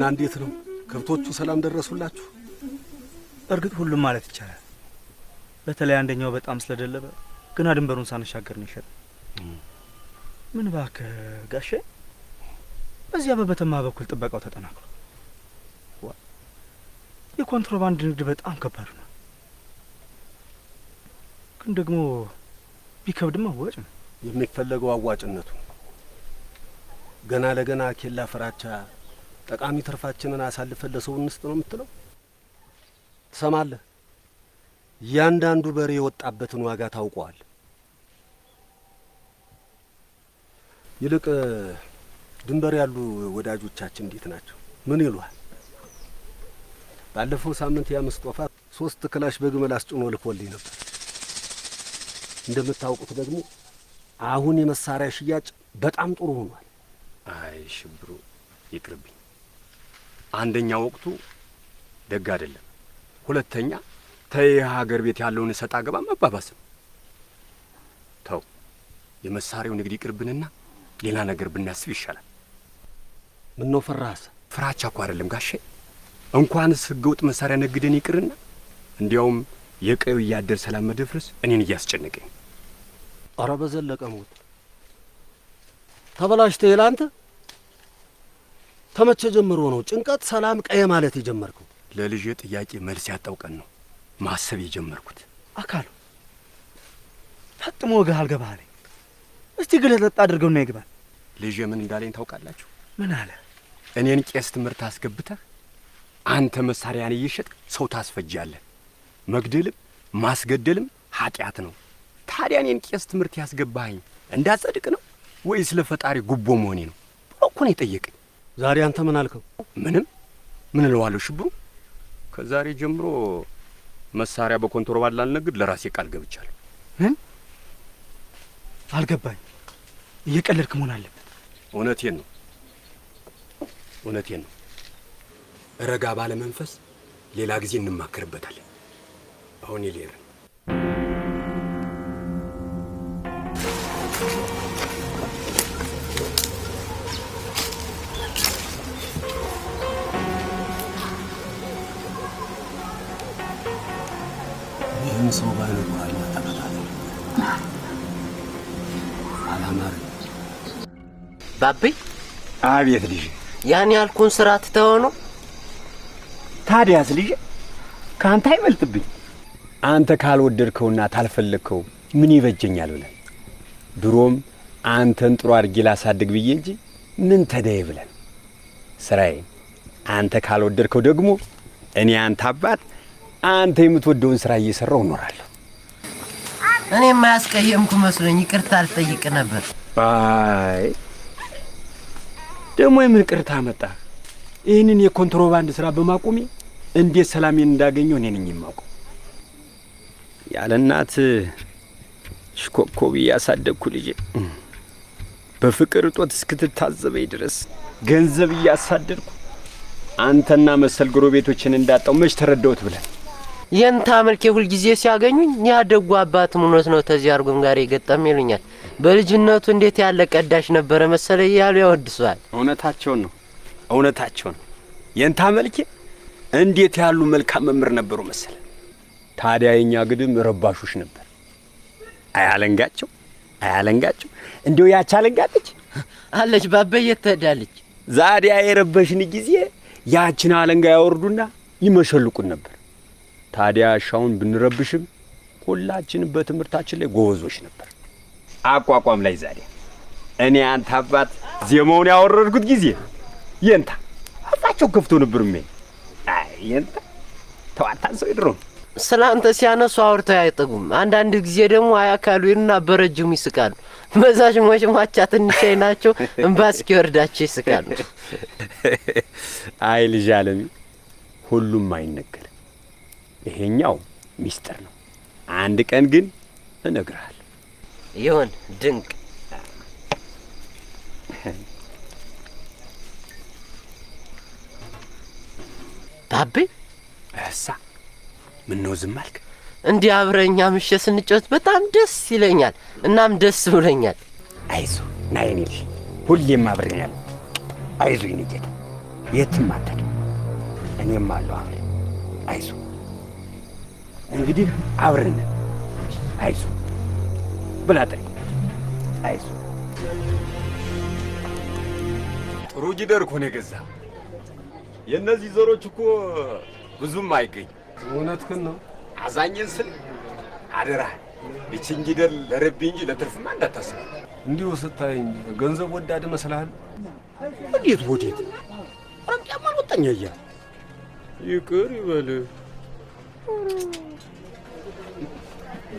እንዴት ነው ከብቶቹ ሰላም ደረሱላችሁ? እርግጥ ሁሉም ማለት ይቻላል። በተለይ አንደኛው በጣም ስለደለበ ግና ድንበሩን ሳንሻገር ነው ይሸጥ። ምን እባክህ ጋሼ፣ በዚያ በበተማ በኩል ጥበቃው ተጠናክሯል። የኮንትሮባንድ ንግድ በጣም ከባድ ነው። ግን ደግሞ ቢከብድም አዋጭ ነው። የሚፈለገው አዋጭነቱ ገና ለገና ኬላ ፍራቻ ጠቃሚ ትርፋችንን አሳልፈን ለሰው እንስጥ ነው የምትለው? ትሰማለህ? እያንዳንዱ በሬ የወጣበትን ዋጋ ታውቀዋል። ይልቅ ድንበር ያሉ ወዳጆቻችን እንዴት ናቸው? ምን ይሉሃል? ባለፈው ሳምንት ያመስጦፋ 3 ክላሽ በግመል አስጭኖ ልኮልኝ ነበር። እንደምታውቁት ደግሞ አሁን የመሳሪያ ሽያጭ በጣም ጥሩ ሆኗል። አይ ሽብሩ ይቅርብኝ። አንደኛ ወቅቱ ደግ አይደለም፣ ሁለተኛ ሀገር ቤት ያለውን ሰጣ ገባ መባባስም። ተው የመሳሪያው ንግድ ይቅርብንና ሌላ ነገር ብናስብ ይሻላል። ምን ነው ፈራህስ? ፍራቻ እኮ አይደለም ጋሼ፣ እንኳንስ ህገወጥ መሳሪያ ነግደን ይቅርና እንዲያውም የቀዩ እያደር ሰላም መደፍረስ እኔን እያስጨነቀኝ። ኧረ በዘለቀ ሞት ተበላሽተህ ይላንተ ተመቸ ጀምሮ ነው ጭንቀት ሰላም ቀየ ማለት የጀመርከው? ለልጄ ጥያቄ መልስ ያጣው ቀን ነው ማሰብ የጀመርኩት። አካሉ ፈጥሞ ወገህ አልገባህ አለኝ። እስቲ ግለጥ አድርገውና ይግባል። ልጄ ምን እንዳለኝ ታውቃላችሁ? ምን አለ? እኔን ቄስ ትምህርት አስገብተህ አንተ መሳሪያን እየሸጥክ ሰው ታስፈጃለህ፣ መግደልም ማስገደልም ኃጢአት ነው። ታዲያ እኔን ቄስ ትምህርት ያስገባኸኝ እንዳጸድቅ ነው ወይስ ለፈጣሪ ጉቦ መሆኔ ነው ብሎ እኮ ነው የጠየቀኝ። ዛሬ አንተ ምን አልከው? ምንም። ምን እለዋለሁ ሽብሩ? ከዛሬ ጀምሮ መሳሪያ በኮንትሮባንድ ላልነግድ ለራሴ ቃል ገብቻለሁ። ምን? አልገባኝ። እየቀለድክ መሆን አለበት። እውነቴን ነው፣ እውነቴን ነው። ረጋ ባለ መንፈስ ሌላ ጊዜ እንማከርበታለን። አሁን ይሌር ይህን ሰው ባይነቁራኛ ተከታተል። አላማር ባቤ። አቤት ልጅ። ያን ያልኩን ስራ ትተው ነው? ታዲያስ ልጅ ካንተ አይበልጥብኝ። አንተ ካልወደድከውና ታልፈለግከው ምን ይበጀኛል ብለን ድሮም አንተን ጥሩ አድርጌ ላሳድግ ብዬ እንጂ ምን ተደይ ብለን ስራዬን አንተ ካልወደድከው ደግሞ እኔ አንተ አባት አንተ የምትወደውን ስራ እየሰራው እኖራለሁ። እኔ ማያስቀየምኩ መስሎኝ ይቅርታ አልጠይቅ ነበር። አይ ደግሞ የምን ቅርታ መጣ? ይህንን የኮንትሮባንድ ስራ በማቆሜ እንዴት ሰላሜን እንዳገኘው እኔ ነኝ የማውቀው። ያለ እናት ሽኮኮብ እያሳደግኩ ልጄ በፍቅር እጦት እስክትታዘበኝ ድረስ ገንዘብ እያሳደድኩ አንተና መሰል ጎረቤቶችን እንዳጣው መች ተረዳሁት ብለን የንታ መልኬ ሁል ጊዜ ሲያገኙኝ ያደጉ አባት ምኖት ነው ተዚህ አርጎም ጋር ይገጠም ይሉኛል። በልጅነቱ እንዴት ያለ ቀዳሽ ነበረ መሰለ ያሉ ያወድሷል። እውነታቸውን ነው፣ እውነታቸውን ነው። የንታ መልኬ እንዴት ያሉ መልካም መምህር ነበሩ መሰለ። ታዲያ የኛ ግድም ረባሾች ነበር። አያለንጋቸው እንዴው ያች አለንጋለች አለች ባበየ ተዳለች። ዛዲያ የረበሽን ጊዜ ያችን አለንጋ ያወርዱና ይመሸልቁን ነበር። ታዲያ ሻውን ብንረብሽም ሁላችንም በትምህርታችን ላይ ጎበዞች ነበር። አቋቋም ላይ ዛዲያ እኔ አንተ አባት ዜማውን ያወረድኩት ጊዜ የንታ አፋቸው ከፍቶ ነበር። ምን አይ የንታ ተዋታን ሰው ይድሮም ስላንተ ሲያነሱ አውርተው አይጠጉም። አንዳንድ ጊዜ ደግሞ አያካሉና በረጅሙ ይስቃሉ። በዛሽ ሞጭማቻ ትንሽይ ናቸው እንባስኪ ወርዳቸው ይስቃሉ። አይ ልጅ አለሚ ሁሉም አይነገር። ይሄኛው ሚስጥር ነው። አንድ ቀን ግን እነግርሃለሁ። ይሁን ድንቅ ባቤ። እሳ ምን ነው ዝም አልክ? እንዲህ አብረኛ ምሸ ስንጫወት በጣም ደስ ይለኛል። እናም ደስ ብሎኛል። አይዞ ናይኔ ልጅ ሁሌም አብረኛል። አይዞ ይንጀት የትም አትሄድም። እኔም አለሁ አብረን። አይዞህ እንግዲህ አብረን አይዞህ ብላ ጥሪ። አይዞህ ጥሩ ጊደር እኮ ነው የገዛ። የእነዚህ ዘሮች እኮ ብዙም አይገኝ። እውነትህን ነው። አዛኝን ስል አደራ ይችን ጊደር ለረቢ እንጂ ለትርፍማ እንዳታስብ። እንዲሁ ስታየኝ ገንዘብ ወዳድ መስልሃል? እንዴት ወዴት ረምጫማ አልወጣኝ እያ ይቅር ይበል።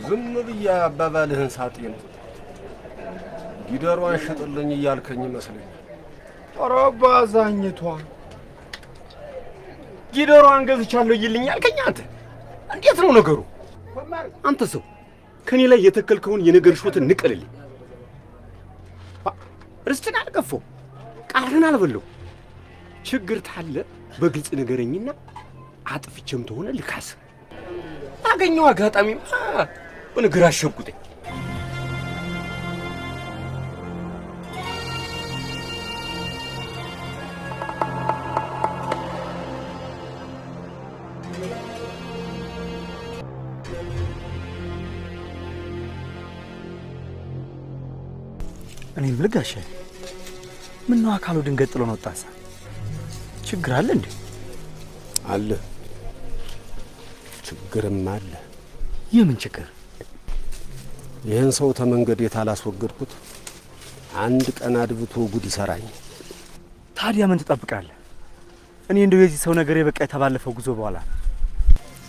ዝም ብዬ አባባልህን ሳጤን ጊደሯን ሽጥልኝ እያልከኝ ይመስለኛል። ኧረ ባዛኝቷ ጊደሯን ገዝቻለሁ ይልኝ አልከኝ። አንተ እንዴት ነው ነገሩ? አንተ ሰው ከኔ ላይ የተከልከውን የነገር ሾትን ንቀልልኝ። ርስትን አልገፈው ቃልን አልበለው። ችግር ታለ በግልጽ ነገረኝና አጥፍቼም ተሆነ ልካስ። አገኘው አጋጣሚማ በነገር አሸጉጠኝ። እኔም ልጋሽ ምን ነው አካሉ ድንገት ጥሎ ነው ወጣሳ? ችግር አለ እንዴ? አለ፣ ችግርም አለ። የምን ችግር? ይህን ሰው ተመንገድ የታላስወገድኩት አንድ ቀን አድብቶ ጉድ ይሰራኝ። ታዲያ ምን ትጠብቃለህ? እኔ እንደው የዚህ ሰው ነገር የበቃ የተባለፈው ጉዞ በኋላ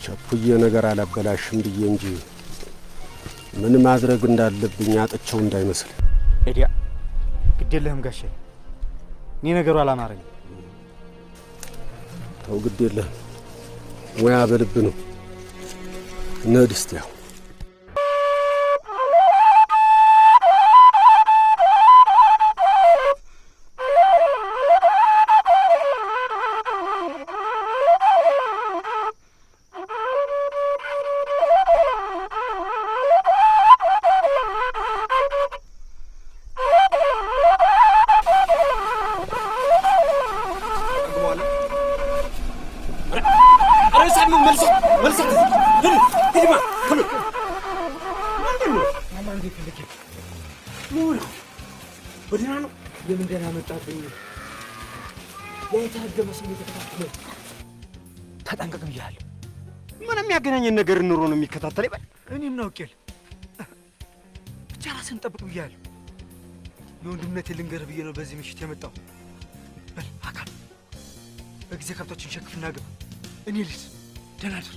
ቸኩዬ ነገር አላበላሽም ብዬ እንጂ ምን ማድረግ እንዳለብኝ አጥቸው እንዳይመስል። ኤዲያ ግድ የለህም ጋሼ፣ እኔ ነገሩ አላማረኝ። ተው ግድ የለህም፣ ሙያ በልብ ነው። ነድ እስቲ ያው ተጠንቀቅ ብያለሁ። ምን የሚያገናኘን ነገር ኑሮ ነው የሚከታተል ይበል። እኔም ነው አውቄል። ብቻ ራስን ጠብቅ ብያለሁ። የወንድምነቴ ልንገርህ ብዬ ነው በዚህ ምሽት የመጣው። በል አካል በጊዜ ከብቶችን ሸክፍና ግባ። እኔ ልጅ ደህና እደር።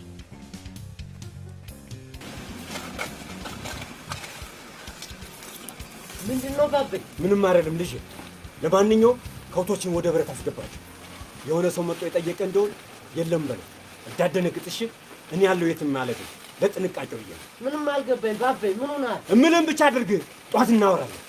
ምንድን ነው ባቤ? ምንም አይደለም ልጅ። ለማንኛውም ከብቶችን ወደ በረት አስገባቸው። የሆነ ሰው መጥቶ የጠየቀ እንደሆነ የለም በለው። እንዳደነግጥ እሺ። እኔ ያለው የትም ማለት ነው። ለጥንቃቄው ብዬ ምንም አልገባኝ ባቤ። ምን ሆነሃል? እምልህን ብቻ አድርግ። ጧት እናወራለን።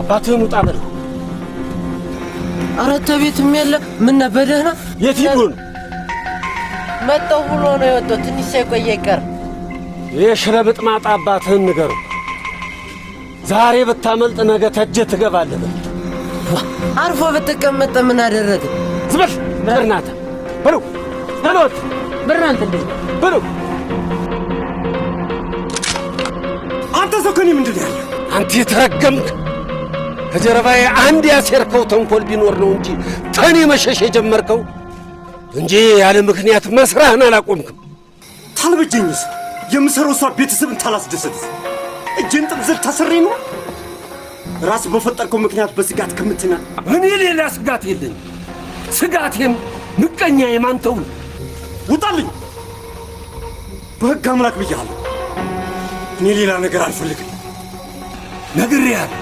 አባትህን ውጣ በለው። ኧረ ተቤትም የለ። ምን ነበደህና? የት ሂዶ ነው? መጣሁ ብሎ ነው የወጣው። ትንሽ ሳይቆይ አይቀርም። የሽረብጥ ማጣ አባትህን ንገረው። ዛሬ ብታመልጥ ነገ ተጀ ትገባለህ። አርፎ ብትቀመጥ ምን አደረገ? ዝም በል በርናታ በለው። በለው በርናንተ እንዴ በለው። አንተ ሰው ከኔ ምንድን ነው ያለው? አንተ የተረገምክ ከጀርባዬ አንድ ያሴርከው ተንኮል ቢኖር ነው እንጂ ተኔ መሸሽ የጀመርከው እንጂ ያለ ምክንያት መስራህን አላቆምክም። ታልበጀኝስ የምሰራው ስራ ቤተሰብን ታላስደሰትስ እጅን ጥብዝር ታስሬ ነው። ራስ በፈጠርከው ምክንያት በስጋት ከምትና እኔ ሌላ ስጋት የለኝም። ስጋቴም ምቀኛ የማንተው ውጣልኝ በሕግ አምላክ ብያለሁ እኔ ሌላ ነገር አልፈልግም ነግሬሃለሁ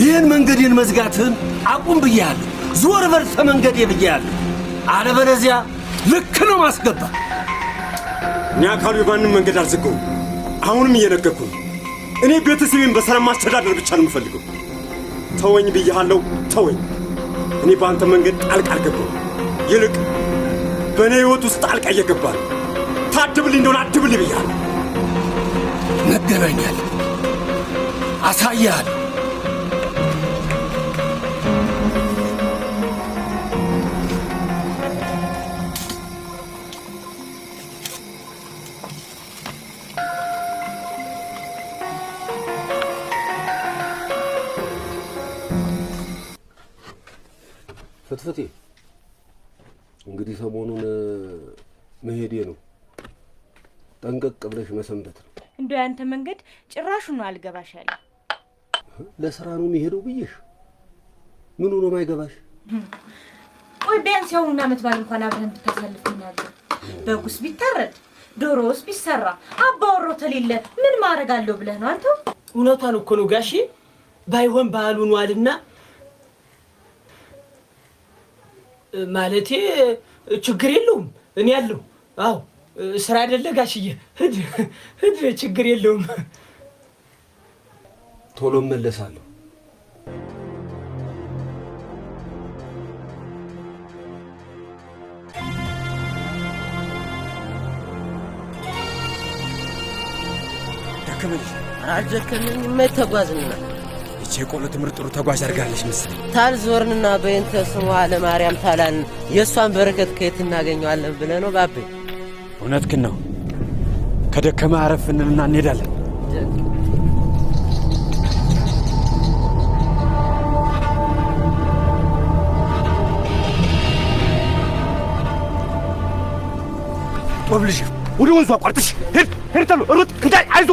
ይህን መንገዴን መዝጋትህን አቁም ብያለሁ ዞር በል ተመንገዴ ብያለሁ አለበለዚያ ልክ ነው ማስገባ እኔ አካሉ የማንም መንገድ አልዘጋውም አሁንም እየነገርኩ ነው እኔ ቤተሰቤን በሰላም ማስተዳደር ብቻ ነው የምፈልገው ተወኝ ብያለሁ ተወኝ እኔ በአንተ መንገድ ጣልቃ አልገባም ይልቅ በእኔ ሕይወት ውስጥ ጣልቃ እየገባ ነው ታድብልኝ እንደሆነ አድብልኝ ብያለሁ እንገናኛለን አሳያለሁ ፍትፍቴ እንግዲህ ሰሞኑን መሄዴ ነው ጠንቀቅ ብለሽ መሰንበት ነው እንደው ያንተ መንገድ ጭራሹን ነው አልገባሽ ያለ ለስራ ነው የሚሄደው ብዬሽ ምን ሆኖ ማይገባሽ ቆይ ቢያንስ ያውና አመት ባል እንኳን አብረን ብታሳልፈኛለህ በጉስ ቢታረድ ዶሮስ ቢሰራ አባወሮ ተሌለ ምን ማድረግ አለው ብለህ ነው አንተ እውነቷን እኮ ነው ጋሼ ባይሆን ባህሉን ዋልና ማለቴ ችግር የለውም እኔ ያለው አዎ ስራ አይደለ ጋሽዬ ሂድ ችግር የለውም ቶሎ መለሳለሁ ደከመኝ አልደከመኝ መተጓዝና እቺ ቆሎ ትምርጥ ጥሩ ተጓዥ አድርጋለች መሰለኝ ታልዞርንና በእንተ ስሙ አለ ማርያም ታላን የሷን በረከት ከየት እናገኘዋለን ብለህ ነው ባቤ እውነትህን ነው ከደከመ አረፍ እንልና እንሄዳለን ወብልሽ ወደ ወንዙ አቋርጥሽ ሄድ ተሉ ሩጥ ክዳይ አይዞ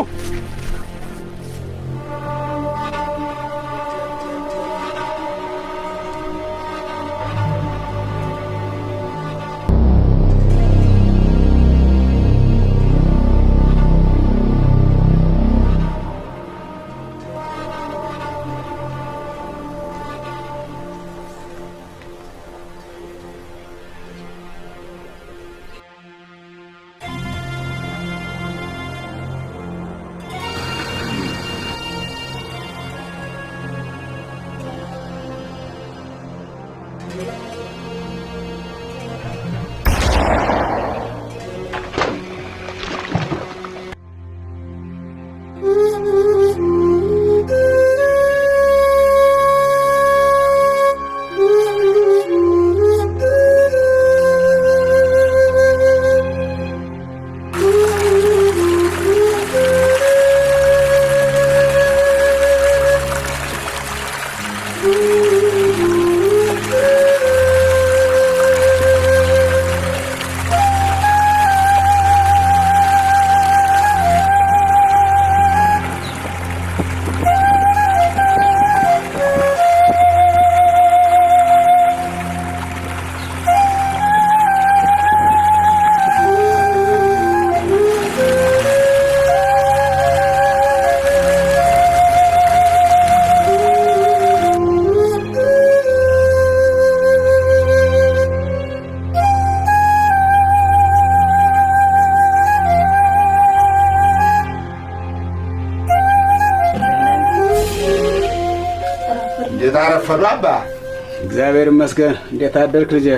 ታረፈዱ አባ እግዚአብሔር ይመስገን እንዴት አደርክ ልጄ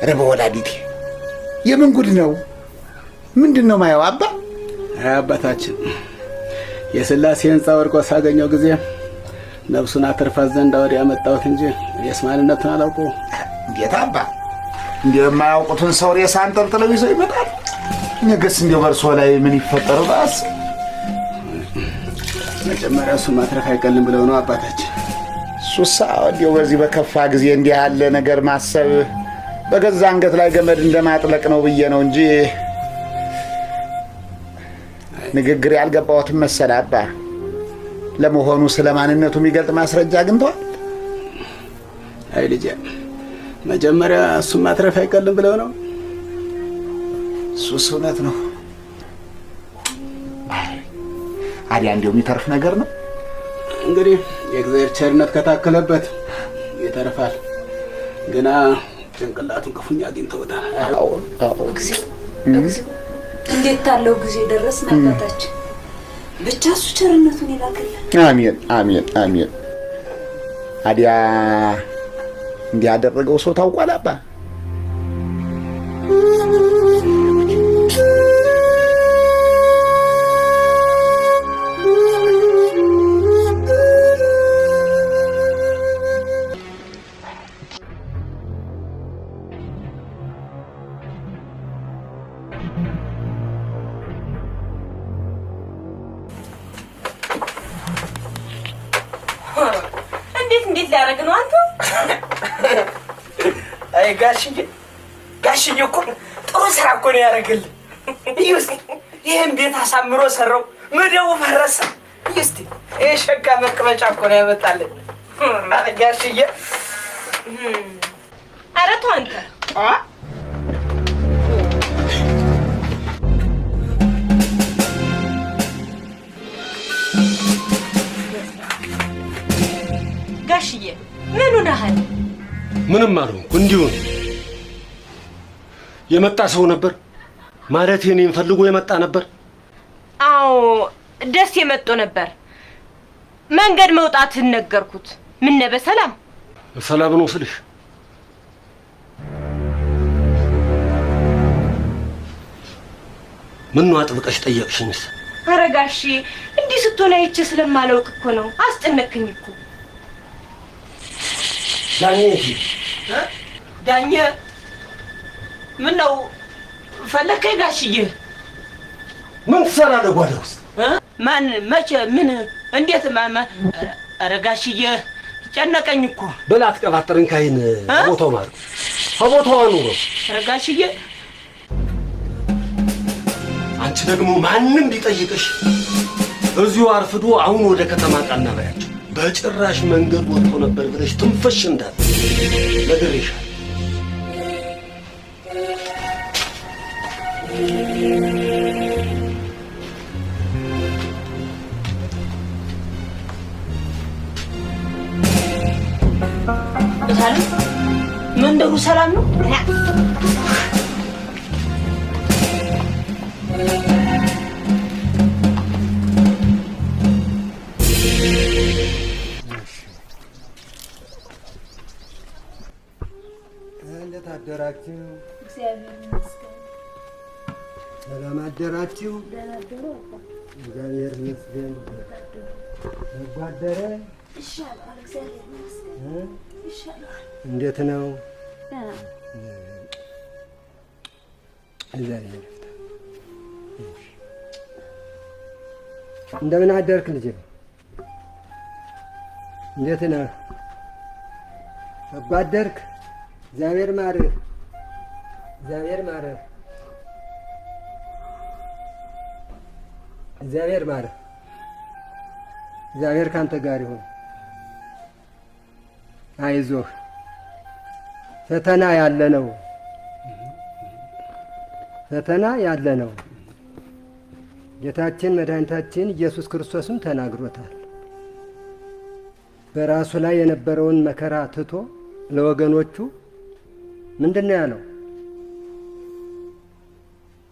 ረበ ወላዲቴ የምን ጉድ ነው ምንድነው ማየው አባ አባታችን የሥላሴ ሕንጻ ወርቆ ሳገኘው ጊዜ ነፍሱን አትርፋት ዘንድ ወዲያ ያመጣሁት እንጂ የስማልነቱን አላውቀው እንዴት አባ እንደማያውቁትን ሰው ሬሳ አንጠልጥለው ይዘው ይመጣል ነገስ እንደው በርሶ ላይ ምን ይፈጠሩ ባስ መጀመሪያ እሱ ማትረፍ አይቀልም ብለው ነው አባታችን ሱሳ ወዲያው በዚህ በከፋ ጊዜ እንዲህ ያለ ነገር ማሰብ በገዛ አንገት ላይ ገመድ እንደማጥለቅ ነው ብዬ ነው እንጂ ንግግር ያልገባዎትም መሰለ አባ ለመሆኑ ስለማንነቱ የሚገልጥ ማስረጃ አግኝተዋል አይ ልጄ መጀመሪያ እሱን ማትረፍ አይቀልም ብለው ነው። እሱስ እውነት ነው። አዲያ እንዲያው የሚተርፍ ነገር ነው። እንግዲህ የእግዚአብሔር ቸርነት ከታከለበት ይተርፋል። ግና ጭንቅላቱን ክፉኛ አግኝተውታል። አዎ እንዴት ታለው ጊዜ ደረስን አባታችን። ብቻ እሱ ቸርነቱን ይላክልን። አሜን አሜን አሜን። አዲያ እንዲያደረገው ሰው ታውቋል አባ? እንዴት ሊያደርግ ነው አንተ? አይ ጋሽዬ እኮ ጥሩ ስራ እኮ ነው ያደረግልህ። ይኸውስ ይሄን ቤት አሳምሮ ሰራው፣ መደቡ ፈረሰ። ይኸውስ ይሄ ሸጋ መቀመጫ እኮ ነው ያመጣልን ጋሽዬ። ኧረ ተው አንተ። ጋሽዬ ምን ሆነሃል? ምንም አልሆንኩ፣ እንዲሁ ነው። የመጣ ሰው ነበር ማለት እኔን ፈልጎ የመጣ ነበር? አዎ ደስ የመጣ ነበር። መንገድ መውጣትህን ነገርኩት። ምን ነው በሰላም? ሰላም ነው ስልሽ ምን ነው አጥብቀሽ ጠየቅሽኝስ? ኧረ ጋሼ እንዲህ ስትሆን አይቼ ስለማላውቅ እኮ ነው። አስጨነቅኝ እኮ። ዳኘ ምን ነው ፈለከኝ ጋሽዬ? ምን ትሰራለህ ጓዳ ውስጥ? ማን መቼ ምን እንዴት ኧረ ጋሽዬ ጨነቀኝ እኮ። በላ አትቀባጥርን ካይን ቦታው ማለት ከቦታው አኑሮ። ኧረ ጋሽዬ አንቺ ደግሞ ማንም ቢጠይቅሽ እዚሁ አርፍዶ አሁን ወደ ከተማ ቃና ባያቸው በጭራሽ መንገድ ወጥቶ ነበር ብለሽ ትንፈሽ እንዳለ ነግሬሻለሁ። መንደሩ ሰላም ነው? እንዴት አደራችሁ? እግዚአብሔር ይመስገን። ሰላም አደራችሁ? ደህና አደሩ። እግዚአብሔር ይመስገን። በጎ አደረ? ይሻላል። እግዚአብሔር ይመስገን። ይሻላል። እንዴት ነው? ደህና እግዚአብሔር ይመስገን። እንደምን አደርክ ልጄ? እንዴት ነህ? በጎ አደርክ? እግዚአብሔር ማርህ። እግዚአብሔር ማርህ። እግዚአብሔር ማርህ። እግዚአብሔር ካንተ ጋር ይሁን። አይዞህ፣ ፈተና ያለ ነው። ፈተና ያለ ነው። ጌታችን መድኃኒታችን ኢየሱስ ክርስቶስም ተናግሮታል። በራሱ ላይ የነበረውን መከራ ትቶ ለወገኖቹ ምንድን ነው ያለው?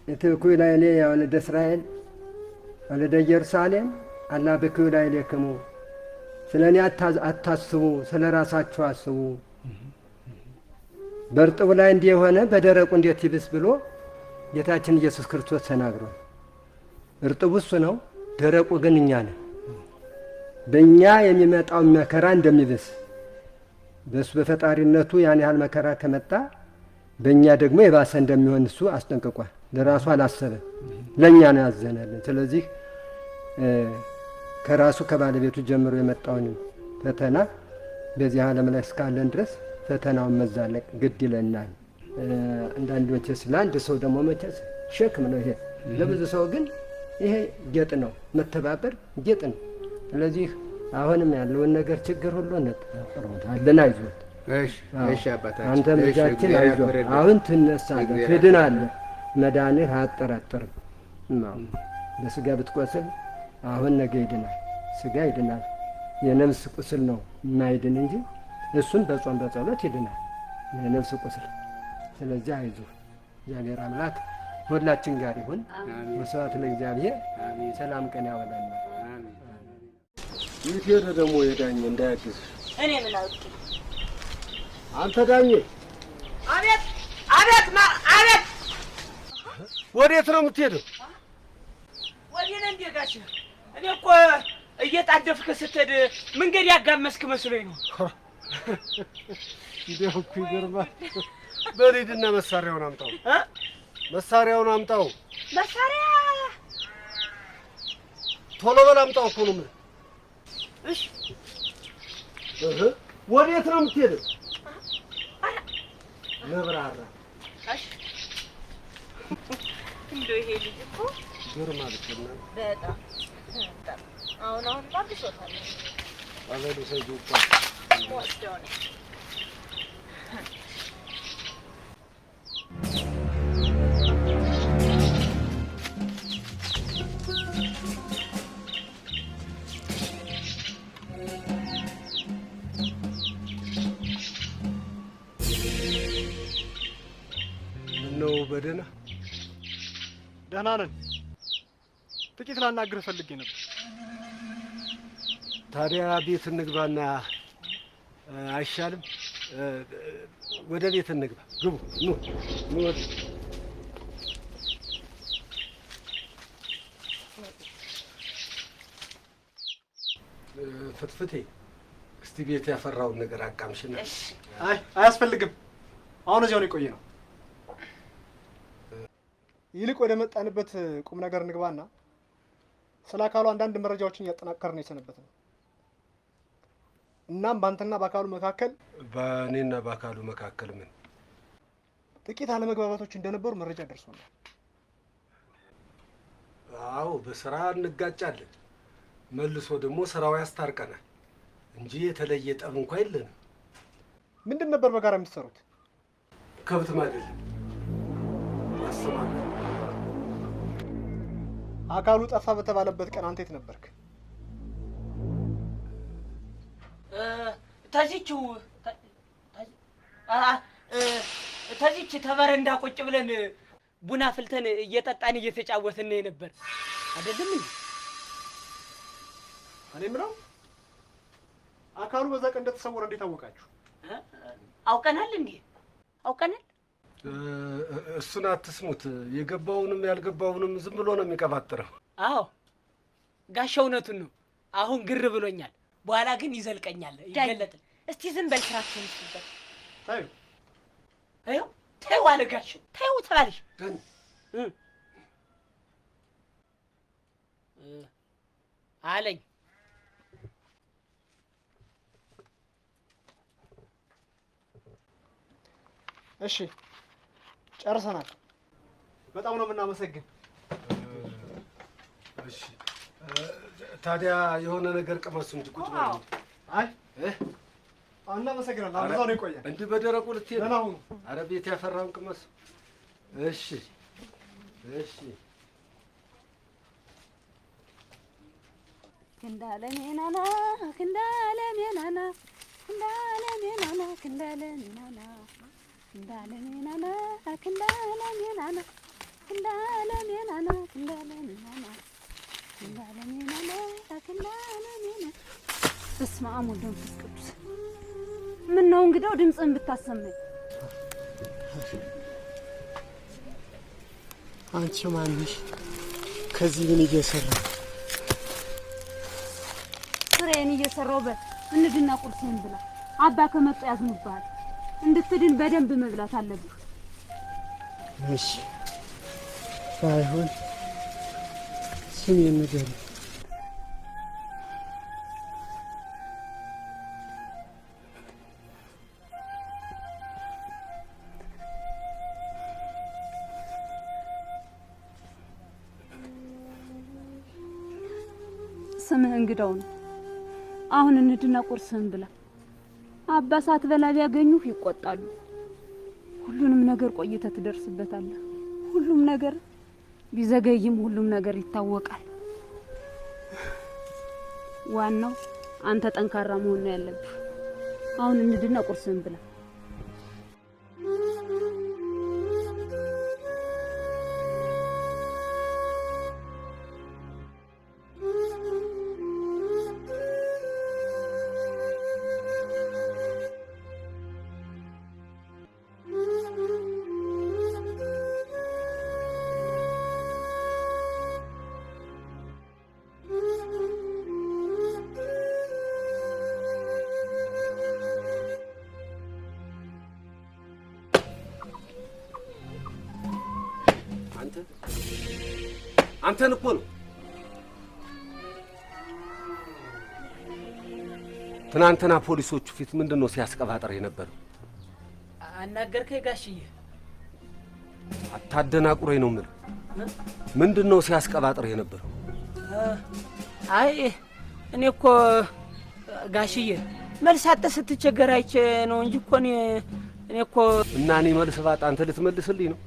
እትብኩ ላዕሌየ ያ ወለደ እስራኤል ወለደ ኢየሩሳሌም አላ ብክዩ ላዕሌክሙ፣ ስለ እኔ አታስቡ፣ ስለ ራሳችሁ አስቡ። በእርጥቡ ላይ እንዲህ የሆነ በደረቁ እንዴት ይብስ ብሎ ጌታችን ኢየሱስ ክርስቶስ ተናግሯል። እርጥቡ እሱ ነው፣ ደረቁ ግን እኛ ነን። በእኛ የሚመጣው መከራ እንደሚብስ በእሱ በፈጣሪነቱ ያን ያህል መከራ ከመጣ በእኛ ደግሞ የባሰ እንደሚሆን እሱ አስጠንቅቋል። ለራሱ አላሰበ፣ ለእኛ ነው ያዘነልን። ስለዚህ ከራሱ ከባለቤቱ ጀምሮ የመጣውን ፈተና በዚህ ዓለም ላይ እስካለን ድረስ ፈተናውን መዛለቅ ግድ ይለናል። አንዳንድ መቼስ ለአንድ ሰው ደግሞ መቼስ ሸክም ነው ይሄ፣ ለብዙ ሰው ግን ይሄ ጌጥ ነው። መተባበር ጌጥ ነው። ስለዚህ አሁንም ያለውን ነገር ችግር ሁሉ እንጠራጠረዋለን። አይዞት እሺ አባታችን። አንተም ልጃችን አይዞህ፣ አሁን ትነሳለህ፣ ትድናለህ። መድኃኒት አያጠራጥርም። በስጋ ብትቆስል አሁን ነገ ይድናል። ስጋ ይድናል። የነፍስ ቁስል ነው የማይድን እንጂ እሱን በጾም በጸሎት ይድናል የነፍስ ቁስል። ስለዚህ አይዞህ፣ እግዚአብሔር አምላክ ሁላችን ጋር ይሁን። ወስብሐት ለእግዚአብሔር። ሰላም ቀን ያወላል። የት ሄደ ደግሞ የዳኘ እንዳያግዝሽ? እኔ ምን አውቄ? አንተ ዳኘ! አቤት አቤት አቤት! ወዴት ነው የምትሄደው? ወዴት እንዴ ጋሽ? እኔ እኮ እየጣደፍክ ስትሄድ መንገድ ያጋመስክ መስሎኝ ነው። ይደው እኮ ይገርማል። በል ሂድና መሳሪያውን አምጣው። መሳሪያውን አምጣው። መሳሪያ ቶሎ በል አምጣው እኮ ነው። እሺ ወዴት ነው የምትሄደው? ነብራራ። እሺ እንደው ይሄ ልጅ እኮ ግርማ ልጅና በጣም አሁን ባብሶታል። አበሉ ሰጁታ ወስደው ነው ነው በደህና ደህና ነን። ጥቂት ላናግርህ ፈልጌ ነበር። ታዲያ ቤት እንግባና አይሻልም? ወደ ቤት እንግባ። ግቡ። ኑ ወደ ፍትፍቴ፣ እስቲ ቤት ያፈራውን ነገር አቃምሽና። አይ አያስፈልግም። አሁን እዚያው ነው የቆየ ነው። ይልቅ ወደ መጣንበት ቁም ነገር እንግባና ስለ አካሉ አንዳንድ መረጃዎችን እያጠናከርን የሰነበት ነው። እናም በአንተና በአካሉ መካከል በእኔና በአካሉ መካከል ምን ጥቂት አለመግባባቶች እንደነበሩ መረጃ ደርሶናል። አዎ፣ በስራ እንጋጫለን። መልሶ ደግሞ ስራው ያስታርቀናል እንጂ የተለየ ጠብ እንኳን የለንም። ምንድን ነበር በጋራ የምትሰሩት? ከብት ማደል ማሰማት። አካሉ ጠፋ በተባለበት ቀን አንተ የት ነበርክ? ተዚች ተበረንዳ ቁጭ ብለን ቡና ፍልተን እየጠጣን እየተጫወትን ነበር አይደለም እንዴ? እኔ ምነው አካሉ በዛ ቀን እንደተሰወረ እንዴት አወቃችሁ? አውቀናል እንዴ? አውቀናል። እሱን አትስሙት። የገባውንም ያልገባውንም ዝም ብሎ ነው የሚቀባጥረው። አዎ ጋሻ እውነቱን ነው። አሁን ግር ብሎኛል። በኋላ ግን ይዘልቀኛል፣ ይገለጥል። እስቲ ዝም በል ስራችሁን ይስበት። ታዩ ታዩ ታዩ አለ ጋሻው። ታዩ ተባለሽ አለኝ። እሺ ጨርሰናል። በጣም ነው የምናመሰግን። እሺ ታዲያ የሆነ ነገር ቅመሱ እንጂ ቁጭ ብለው። አይ እናመሰግናለን። አብዛው ነው ይቆያል። እንዲህ በደረቁ ልትሄድ? ደህና ሁኑ። ኧረ ቤት ያፈራውን ቅመሱ። እሺ እሺ። ክንዳለሜናና ክንዳለሜናና ክንዳለሜናና ክንዳለሜናና ክንዳለሜናና ክንዳለሜናና ክንዳለሜናና ክንዳለሜናና ክንዳለሜናና ክንዳለሜናና። በስመ አብ ወወልድ ወመንፈስ ቅዱስ። ምን ነው እንግዳው ድምፅህን ብታሰማኝ። አንቺ ማንሽ? ከዚህ ምን እየሰራ? ስራዬን እየሰራሁ እንድና ቁርስህን ብላ። አባ ከመጣ ያዝኑብሃል። እንድትድን በደንብ መብላት አለብህ። እሺ ባይሆን ስሜን ንገሪ። ስምህ እንግዳው ነው። አሁን እንድና ቁርስህን ብላ። አባሳት በላ ቢያገኙህ ይቆጣሉ። ሁሉንም ነገር ቆይተህ ትደርስበታለህ። ሁሉም ነገር ቢዘገይም ሁሉም ነገር ይታወቃል። ዋናው አንተ ጠንካራ መሆን ነው ያለብህ። አሁን እንድና ቁርስን ብላ። አንተን እኮ ነው ትናንትና ፖሊሶቹ ፊት ምንድነው ሲያስቀባጥር የነበረው? አናገርከኝ ጋሽዬ? አታደናቁረኝ ነው የምልህ። ምንድነው ሲያስቀባጥር የነበረው? አይ እኔ እኮ ጋሽዬ መልስ አጥተህ ስትቸገር አይቼ ነው እንጂ እኮ እኔ እኮ እና እኔ መልስ ባጣ አንተ ልትመልስልኝ ነው?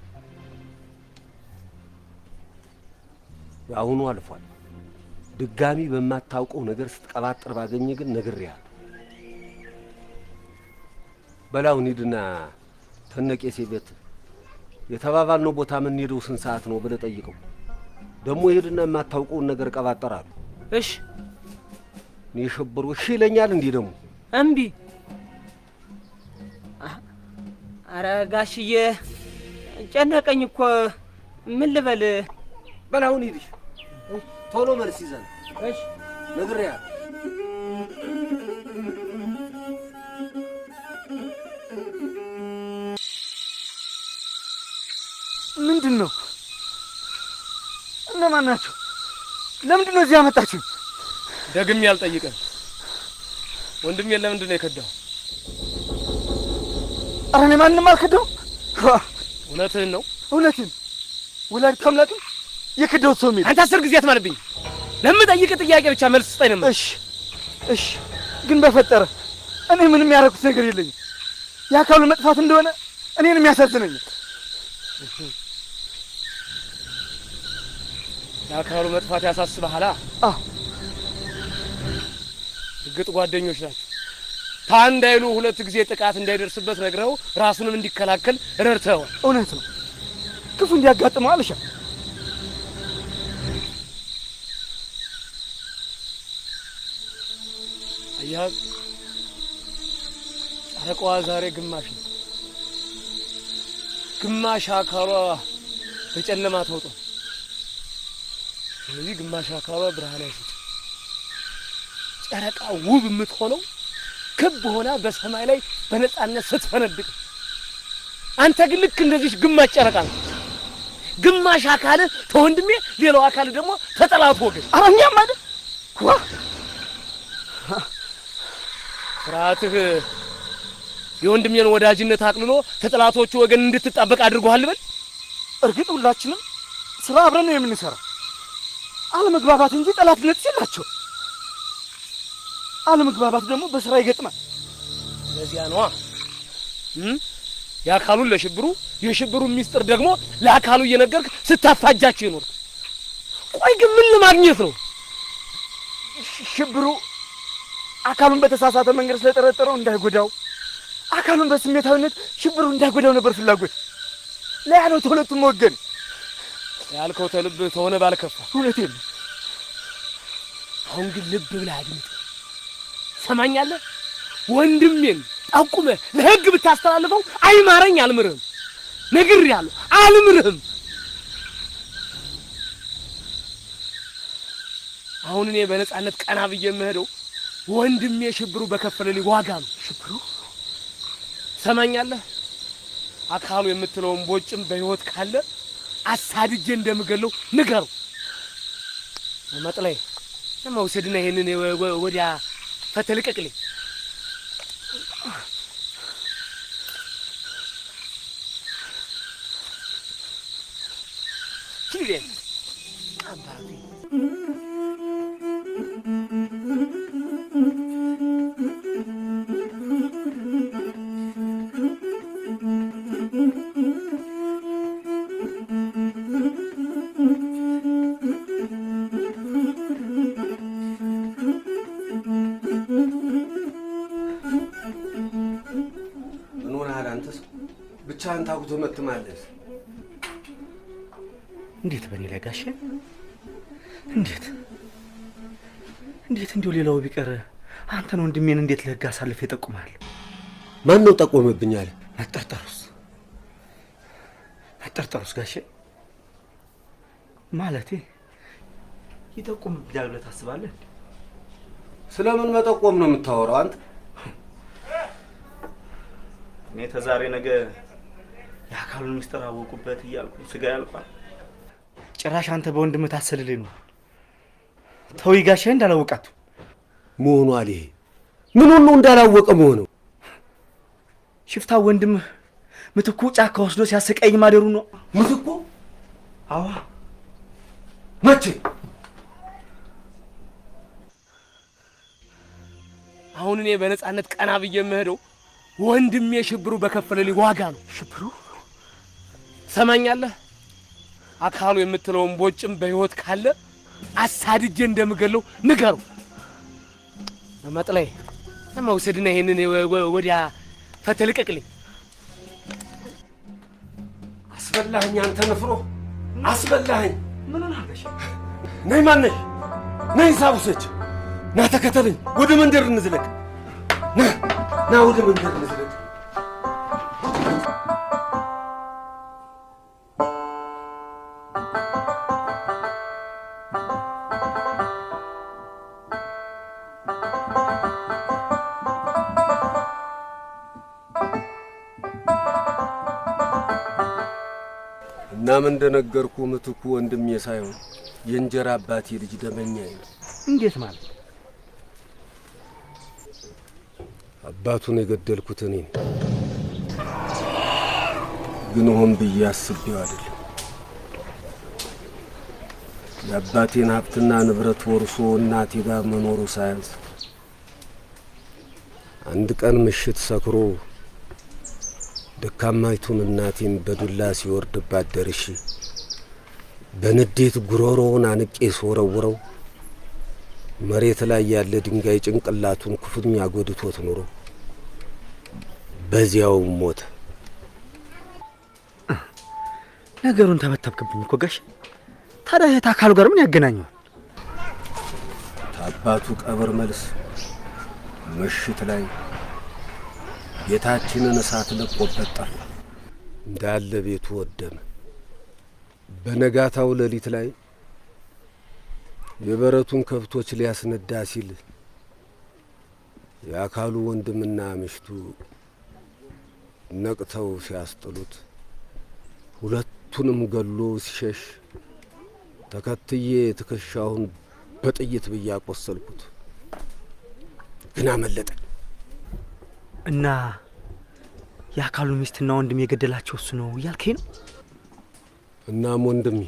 አሁኑ አልፏል። ድጋሚ በማታውቀው ነገር ስትቀባጥር ባገኘ ግን ነግሬሃለሁ። በላው ሂድና ተነቄሴ ቤት የተባባልነው ቦታ ምን ሄደው ስንት ሰዓት ነው ብለህ ጠይቀው። ደግሞ ሂድና የማታውቀውን ነገር ቀባጠራለሁ። እሺ እኔ ሽብሩ እሺ ይለኛል እንዴ? ደግሞ እምቢ። ኧረ ጋሽዬ ጨነቀኝ እኮ ምን ልበል? በላውን ሂድ ቶሎ መልስ ይዘን። እሺ ነግሬሃለሁ። ምንድን ነው? እነማን ናቸው? ለምንድን ነው እዚህ ያመጣችሁ? ደግሜ አልጠይቅም። ወንድሜን ለምንድን ነው የከዳው? ኧረ እኔ ማንንም አልከዳውም። እውነትህን ነው? እውነቴን ወላዲተ አምላክም የከዳሁት ሰው የሚል አንተ 10 ጊዜ አትማልብኝ። ለምጠይቅህ ጥያቄ ብቻ መልስ ስጠኝ ነው። እሺ ግን በፈጠረ እኔ ምንም ያደረኩት ነገር የለኝም። የአካሉ መጥፋት እንደሆነ እኔንም ያሳዝነኛል። የአካሉ መጥፋት ያሳስብሃል? አዎ። እርግጥ ጓደኞች ናቸው። ታንድ አይሉ 2 ጊዜ ጥቃት እንዳይደርስበት ነግረው ራሱንም እንዲከላከል ረድተዋል። እውነት ነው። ክፉ እንዲያጋጥመው አልሻ አያብ ጨረቃዋ ዛሬ ግማሽ ነው። ግማሽ አካሏ በጨለማ ተውጧል። ስለዚህ ግማሽ አካሏ ብርሃን አይሰጥ። ጨረቃ ውብ የምትሆነው ክብ ሆና በሰማይ ላይ በነጻነት ስትፈነድቅ፣ አንተ ግን ልክ እንደዚህ ግማሽ ጨረቃ ነው። ግማሽ አካል ተወንድሜ፣ ሌላው አካል ደግሞ ተጠላቱ ወገን። አራኛም አይደል ዋ ፍርሃትህ የወንድሜን ወዳጅነት አቅልሎ ተጠላቶቹ ወገን እንድትጣበቅ አድርጎሃል ልበል? እርግጥ ሁላችንም ስራ አብረን ነው የምንሰራው። አለመግባባት እንጂ ጠላትነት የላቸው። አለመግባባት ደግሞ በስራ ይገጥማል። ለዚያ ነዋ የአካሉን ለሽብሩ የሽብሩን ሚስጥር ደግሞ ለአካሉ እየነገርክ ስታፋጃቸው ይኖር። ቆይ ግን ምን ለማግኘት ነው? ሽብሩ አካሉን በተሳሳተ መንገድ ስለጠረጠረው እንዳይጎዳው፣ አካሉን በስሜታዊነት ሽብሩ እንዳይጎዳው ነበር ፍላጎት። ለያለው ሁለቱም ወገን ያልከው ተልብ ተሆነ ባልከፋ። እውነቴን ነው። አሁን ግን ልብ ብለህ አድምጥ። ሰማኛለህ? ወንድሜን ጠቁመህ ለሕግ ብታስተላልፈው አይማረኝ አልምርህም። ነግሬሃለሁ፣ አልምርህም። አሁን እኔ በነጻነት ቀና ብዬ የምሄደው ወንድሜ ሽብሩ በከፈለልኝ ዋጋ ነው። ሽብሩ ሰማኛለህ? አካሉ የምትለውን ቦጭም በሕይወት ካለ አሳድጄ እንደምገለው ንገረው። መጥለይ ለመውሰድና ይሄንን ወዲያ ፈተልቀቅልኝ። ኪሌን አባቴ አጉቶ መትማለስ እንዴት በእኔ ላይ ጋሼ? እንዴት እንዲሁ ሌላው ቢቀር አንተን ወንድሜን እንዴት ለህግ አሳልፌ እጠቁምሃለሁ? ማን ነው ጠቆመብኝ አለ? መጠርጠሩስ ጋሼ? ማለቴ ይጠቁምብኛል ብለህ ታስባለህ? ስለምን መጠቆም ነው የምታወራው አንተ? እኔ ተዛሬ ነገ የአካሉን ምስጢር አወቁበት እያልኩ ስጋ ያልቋል። ጭራሽ አንተ በወንድምህ ታሰልልኝ ነው። ተውይ ጋሼ እንዳላወቃቱ መሆኑ አለ። ምን ሁሉ እንዳላወቀ መሆኑ ሽፍታ ወንድምህ ምትኩ ጫካ ወስዶ ሲያሰቃኝ ማደሩ ነው። ምትኩ? አዋ መቼ? አሁን እኔ በነጻነት ቀና ብዬ የምሄደው ወንድሜ ሽብሩ በከፈለልኝ ዋጋ ነው። ሽብሩ ሰማኛለህ? አካሉ የምትለውን ቦጭም በህይወት ካለ አሳድጄ እንደምገለው ንገረው። መጥለይ መውሰድና ይሄንን ወዲያ ፈተልቀቅልኝ። አስበላኸኝ አንተ ንፍሮ አስበላኸኝ። ምን ሆነሽ? ነይ ማነሽ? ነይ ሳቡሰች ና ተከተለኝ። ወደ መንደር እንዝለቅ። ና ወደ መንደር እንዝለቅ። እናም እንደነገርኩ ምትኩ ወንድሜ ሳይሆን የእንጀራ አባቴ ልጅ ደመኛዬ ነው። እንዴት ማለት? አባቱን የገደልኩት እኔ ግን ሆን ብዬ አስቤው አይደለም። የአባቴን ሀብትና ንብረት ወርሶ እናቴ ጋር መኖሩ ሳያንስ አንድ ቀን ምሽት ሰክሮ ደካማይቱን እናቴን በዱላ ሲወርድባት ደርሼ በንዴት ጉሮሮውን አንቄ ስወረውረው መሬት ላይ ያለ ድንጋይ ጭንቅላቱን ክፉኛ ጎድቶት ኖሮ በዚያው ሞተ። ነገሩን ተበተብክብኝ እኮ ጋሽ። ታዲያ እህት አካሉ ጋር ምን ያገናኘዋል? ታባቱ ቀብር መልስ ምሽት ላይ ቤታችንን እሳት ለቆበት ጠፋ። እንዳለ ቤቱ ወደመ። በነጋታው ሌሊት ላይ የበረቱን ከብቶች ሊያስነዳ ሲል የአካሉ ወንድምና ምሽቱ ነቅተው ሲያስጥሉት ሁለቱንም ገሎ ሲሸሽ ተከትዬ ትከሻውን በጥይት ብዬ አቆሰልኩት። ግን አመለጠ። እና የአካሉ ሚስትና ወንድም የገደላቸው እሱ ነው እያልከኝ ነው? እናም ወንድሜ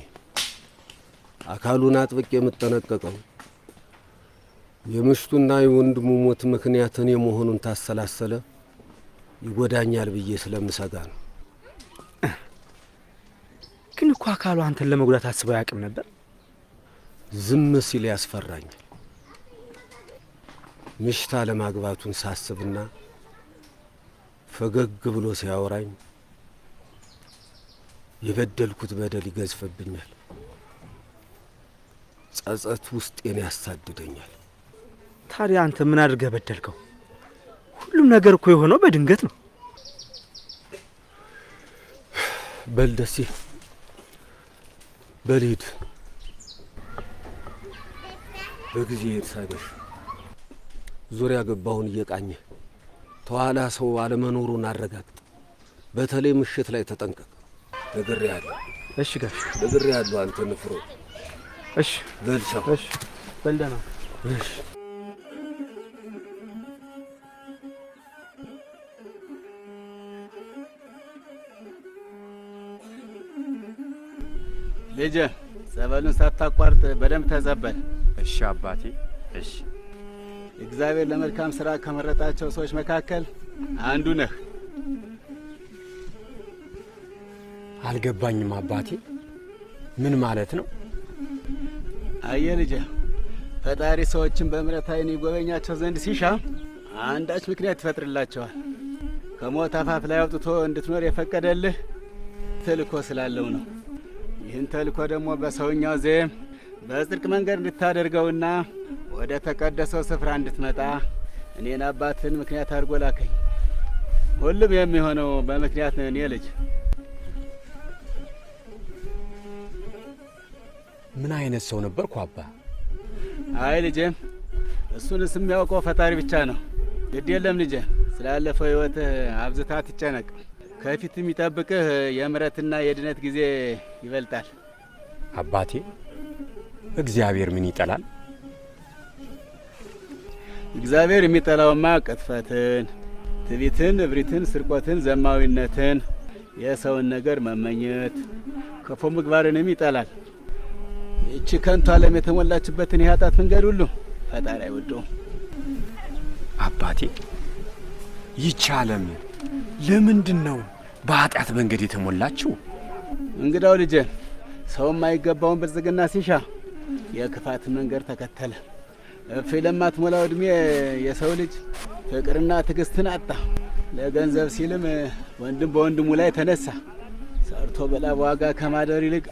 አካሉን አጥብቄ የምጠነቀቀው የምሽቱና የወንድሙ ሞት ምክንያት እኔ መሆኑን ታሰላሰለ ይጎዳኛል ብዬ ስለምሰጋ ነው። ግን እኮ አካሉ አንተን ለመጉዳት አስበው አያውቅም ነበር። ዝም ሲል ያስፈራኛል። ምሽታ ለማግባቱን ሳስብና ፈገግ ብሎ ሲያወራኝ የበደልኩት በደል ይገዝፍብኛል። ጸጸት ውስጤን ያሳድደኛል። ታዲያ አንተ ምን አድርገህ በደልከው? ሁሉም ነገር እኮ የሆነው በድንገት ነው። በል ደሴ በልሂድ። በጊዜ ሄድ ሳይመሽ ዙሪያ ገባሁን እየቃኘ ተኋላ ሰው አለመኖሩን አረጋግጥ። በተለይ ምሽት ላይ ተጠንቀቅ። ነግሬሃለሁ። እሺ ጋሽ ነግሬሃለሁ። አንተ ንፍሮ። እሺ በል ቻው። እሺ በል ደህና። እሺ ልጄ ጸበሉን ሳታቋርጥ በደንብ ተጸበል። እሺ አባቴ። እሺ። እግዚአብሔር ለመልካም ሥራ ከመረጣቸው ሰዎች መካከል አንዱ ነህ። አልገባኝም አባቴ፣ ምን ማለት ነው? አየህ ልጄ፣ ፈጣሪ ሰዎችን በምሕረት ዓይን ይጎበኛቸው ዘንድ ሲሻ አንዳች ምክንያት ይፈጥርላቸዋል። ከሞት አፋፍ ላይ አውጥቶ እንድትኖር የፈቀደልህ ተልእኮ ስላለው ነው። ይህን ተልእኮ ደግሞ በሰውኛው ዘዬም በጽድቅ መንገድ እንድታደርገውና ወደ ተቀደሰው ስፍራ እንድትመጣ እኔን አባትን ምክንያት አድርጎ ላከኝ። ሁሉም የሚሆነው በምክንያት ነው። እኔ ልጅ ምን አይነት ሰው ነበርኩ አባ? አይ ልጄም፣ እሱንስ የሚያውቀው ፈጣሪ ብቻ ነው። ግድ የለም ልጄ፣ ስላለፈው ሕይወትህ አብዝታ አትጨነቅ። ከፊት የሚጠብቅህ የምሕረትና የድነት ጊዜ ይበልጣል። አባቴ፣ እግዚአብሔር ምን ይጠላል? እግዚአብሔር የሚጠላውማ ቅጥፈትን፣ ትዕቢትን፣ እብሪትን፣ ስርቆትን፣ ዘማዊነትን፣ የሰውን ነገር መመኘት፣ ክፉ ምግባርንም ይጠላል። ይቺ ከንቱ ዓለም የተሞላችበትን የኃጢአት መንገድ ሁሉ ፈጣሪ አይወደውም። አባቴ፣ ይቺ ዓለም ለምንድን ነው በኃጢአት መንገድ የተሞላችው? እንግዳው ልጄ፣ ሰው የማይገባውን ብልጽግና ሲሻ የክፋትን መንገድ ተከተለ። እፍ ለማትሞላው ዕድሜ የሰው ልጅ ፍቅርና ትዕግስትን አጣ። ለገንዘብ ሲልም ወንድም በወንድሙ ላይ ተነሳ። ሰርቶ በላብ ዋጋ ከማደር ይልቅ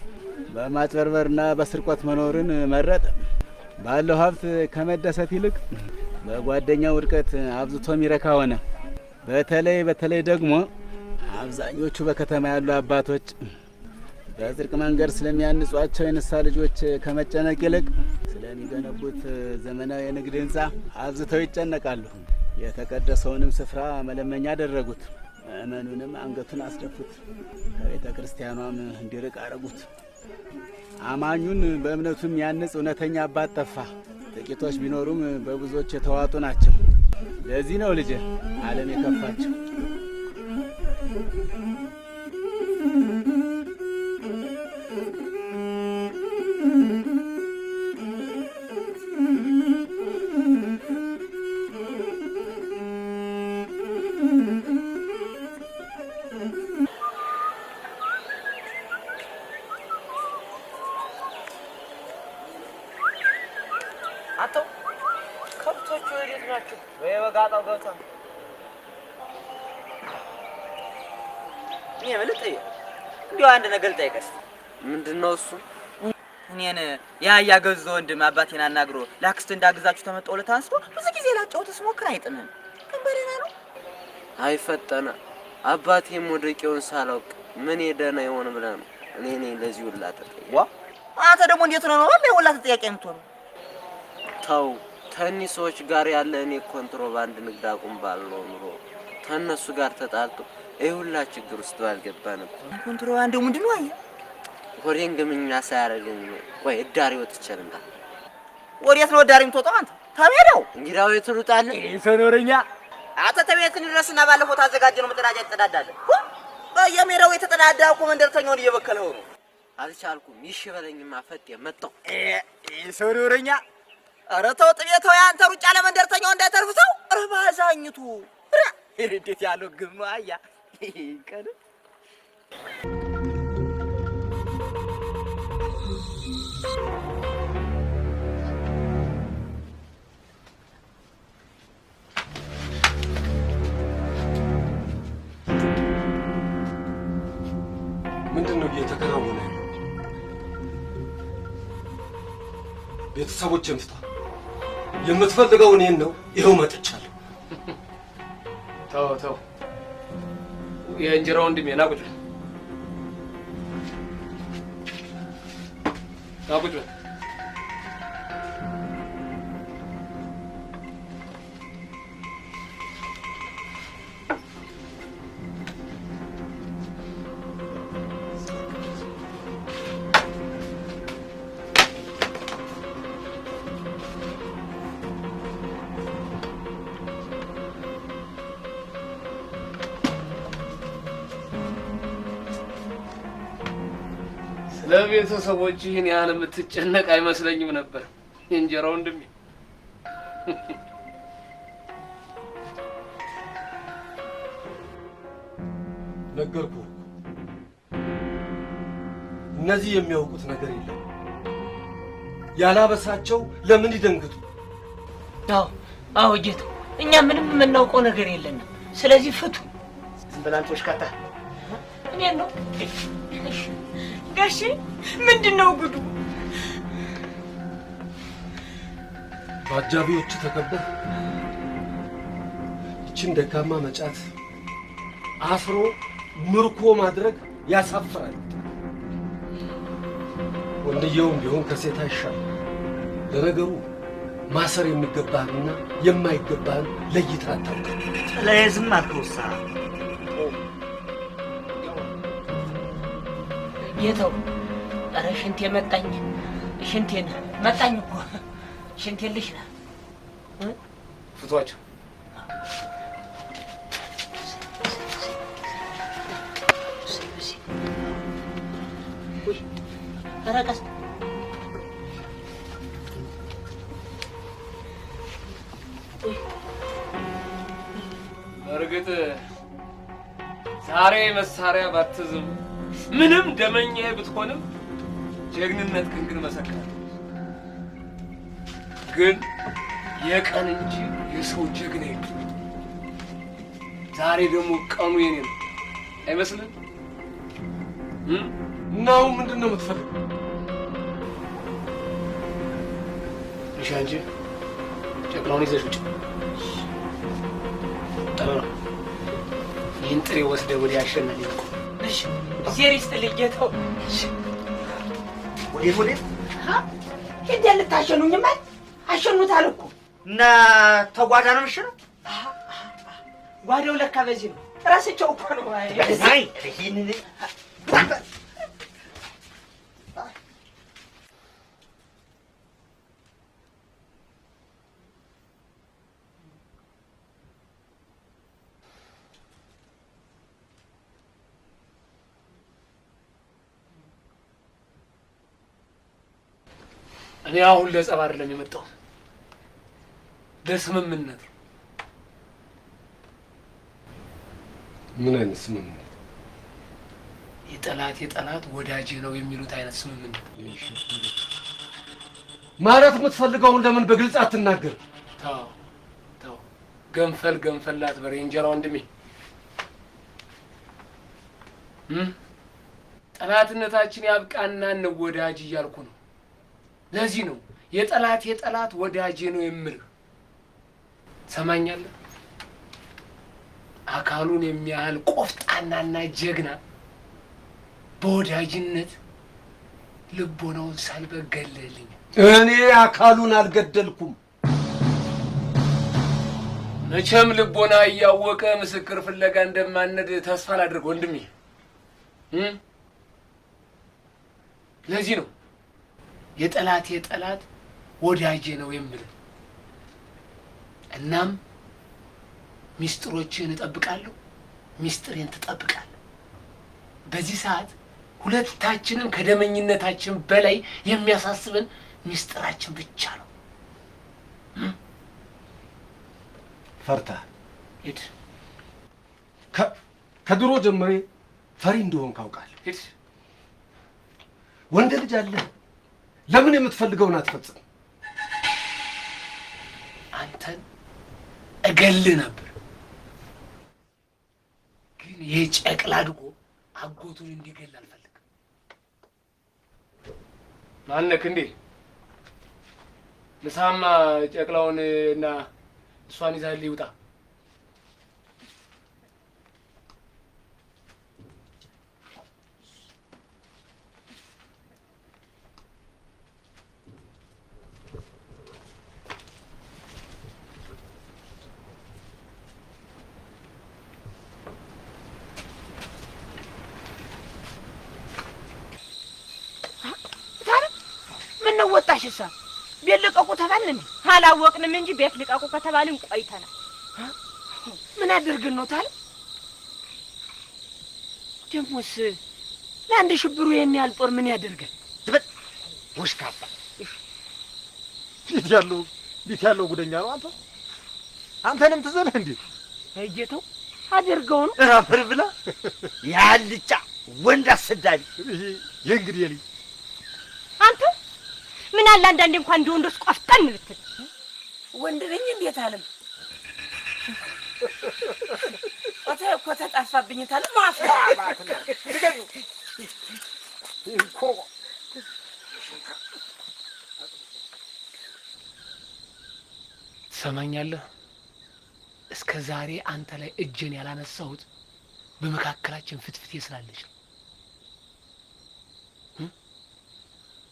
በማጭበርበርና በስርቆት መኖርን መረጠ። ባለው ሀብት ከመደሰት ይልቅ በጓደኛው ውድቀት አብዝቶ የሚረካ ሆነ። በተለይ ደግሞ አብዛኞቹ በከተማ ያሉ አባቶች በጽድቅ መንገድ ስለሚያንጿቸው የንስሐ ልጆች ከመጨነቅ ይልቅ ስለሚገነቡት ዘመናዊ የንግድ ህንፃ አብዝተው ይጨነቃሉ። የተቀደሰውንም ስፍራ መለመኛ አደረጉት። ምእመኑንም አንገቱን አስደፉት። ከቤተ ክርስቲያኗም እንዲርቅ አረጉት። አማኙን በእምነቱም ያንጽ እውነተኛ አባት ጠፋ። ጥቂቶች ቢኖሩም በብዙዎች የተዋጡ ናቸው። ለዚህ ነው ልጄ ዓለም የከፋቸው። አቶ ከብቶቹ ወዴት ናቸው? በየበጋጣው ገብተው እኔ የምልህ እንዲያው አንድ ነገር ልጠይቅህ። ምንድን ነው እሱ? እኔን ያያ ገዞ ወንድም አባቴን አናግሮ ላክስት እንዳግዛችሁ ተመጣውለት አንስቶ ብዙ ጊዜ ላጫውተው ስሞክር አይጥምም። ግን በደህና ነው? አይፈጠና አባቴም ወደቄውን ሳላውቅ ምን የደህና ይሆን ብለህ ነው እኔ ለዚህ ሁላ ተጠያቂ? ዋ አንተ ደግሞ እንዴት ነው ሁላ ተጠያቂ የምትሆነው? ተው ተኒ ሰዎች ጋር ያለ እኔ ኮንትሮባንድ ንግድ አቁም ባልነው ኑሮ ተነሱ ጋር ተጣልቶ ሁላ ችግር ውስጥ ባልገባ ነበር። ኮንትሮባንድ ምንድን ነው? አየህ ወሬን ግምኛ ሳያረገኝ ቆይ እዳሪ ወጥቻለሁ። ወዴት ነው እዳሪ የምትወጣው አንተ? ተሜዳው እንግዳው የትሩጣለ ሰኖረኛ አንተ ተቤት እንድረስና ባለፈው ታዘጋጀ ነው መጠናጃ ይተዳዳለ። በየሜዳው የተጠዳዳ እኮ መንደርተኛውን እየበከለው ነው። አልቻልኩም። ይሽበለኝማ ፈጤ መጣው ሰኖረኛ ኧረ ተው ጥቤተው ያንተ ሩጫ ለመንደርተኛው እንዳይተርፍሰው እርባዛኝቱ እንዴት ያለው ግም አያ ቀን ምንድነው እየተከናወነ? ቤተሰቦች ምፍታ የምትፈልገው እኔን ነው። ይኸው መጥቻለሁ። ተው የእንጀራ ወንድሜ ና ቁጭ በል። ለቤተሰቦች ይህን ያህል የምትጨነቅ አይመስለኝም ነበር የእንጀራ ወንድሜ። ነገርኩህ። እነዚህ የሚያውቁት ነገር የለም። ያላበሳቸው ለምን ይደንግጡ? አዎ ጌታ፣ እኛ ምንም የምናውቀው ነገር የለንም። ስለዚህ ፍቱ። ዝም ብላችሁ ወሽካታ እኔ ነው ጋሼ ምንድነው ጉዱ? በአጃቢዎቹ ተከበህ ይችን ደካማ መጫት አስሮ ምርኮ ማድረግ ያሳፍራል። ወንድየውም ቢሆን ከሴት አይሻል። ለነገሩ ማሰር የሚገባህንና የማይገባህን ለይተህ አታውቅም። ጥላዬ ዝም አልከውሳ የተው ኧረ ሽንቴ መጣኝ። ሽንቴን መጣኝ እኮ ሽንቴን ልሽ ነህ ፍቷቸው። ኧረ ቀስ በእርግጥ ዛሬ መሳሪያ ባትዝም ምንም ደመኛ ብትሆንም ጀግንነት ግን መሰከረ። ግን የቀን እንጂ የሰው ጀግና የለም። ዛሬ ደግሞ ቀኑ የኔ ነው አይመስልም? ነው ምንድን ነው የምትፈልገው? እሺ አንቺ ጨቅላውን ይዘሽ ውጭ። ይህን ጥሬ ወስደህ ወዲያ አሸናፊ እኮ እሺ ዜር ይስጥልኝ ጌታው። ወዴት ሂድ ልታሸኑኝማ አሸኑታል እኮ እና ተጓዳ ነው የምትሸነው? ጓዳው ለካ በዚህ ነው። እራስቸው እኮ ነው። አይ ይሄንን እኔ አሁን ለጸብ አይደለም የመጣው ለስምምነት። ምን አይነት ስምምነት? የጠላት ወዳጅ ነው የሚሉት አይነት ስምምነት ማለት የምትፈልገውን ለምን በግልጽ አትናገር? ተው ገንፈላት በሬ እንጀራ ወንድሜ። ጠላትነታችን ያብቃና እንወዳጅ እያልኩ ነው። ለዚህ ነው የጠላት ወዳጅ ነው የምልህ። ሰማኛለህ? አካሉን የሚያህል ቆፍጣናና ጀግና በወዳጅነት ልቦናውን ሳልበገለልኝ። እኔ አካሉን አልገደልኩም። መቼም ልቦና እያወቀ ምስክር ፍለጋ እንደማነድ ተስፋ ላድርግ ወንድሜ። ለዚህ ነው የጠላት ወዳጄ ነው የምልህ። እናም ሚስጥሮችን እጠብቃለሁ፣ ሚስጥሬን ትጠብቃለህ። በዚህ ሰዓት ሁለታችንም ከደመኝነታችን በላይ የሚያሳስበን ሚስጥራችን ብቻ ነው። ፈርተሃል? ሂድ። ከድሮ ጀምሬ ፈሪ እንደሆን ካውቃለሁ። ሂድ። ወንድ ልጅ አለ። ለምን የምትፈልገውን አትፈጽም? አንተን እገልህ ነበር፣ ግን ይህ ጨቅላ አድጎ አጎቱን እንዲገል አልፈልግም። ማነክ እንዴ? ምሳማ ጨቅላውን እና እሷን ይዛልህ ይውጣ። ምነው ወጣሽሳ? ቤት ልቀቁ ተባልን እንዴ? አላወቅንም እንጂ ቤት ልቀቁ ከተባልን ቆይተናል። ምን አድርገን ነው ታዲያ? ደሞስ ለአንድ ሽብሩ ይሄን ያህል ጦር ምን ያደርጋል? ውሽካባ እንዴት ያለው ጉደኛ ነው አንተ። አንተንም ትዘለህ እንዴ? እየተው አድርገው ነው ራፈር ብላ ያልጫ ወንድ አሰዳቢ። የእንግዲህ ልጅ አንተ ምን አለ አንዳንዴ እንኳን እንደ ወንዶች ቆፍጠን ብትል። ወንድ ነኝ እንዴት አለም እኮ ተጣፋብኝ ታለ ማፍራት ትሰማኛለህ? እስከ ዛሬ አንተ ላይ እጄን ያላነሳሁት በመካከላችን ፍትፍቴ ስላለች ነው።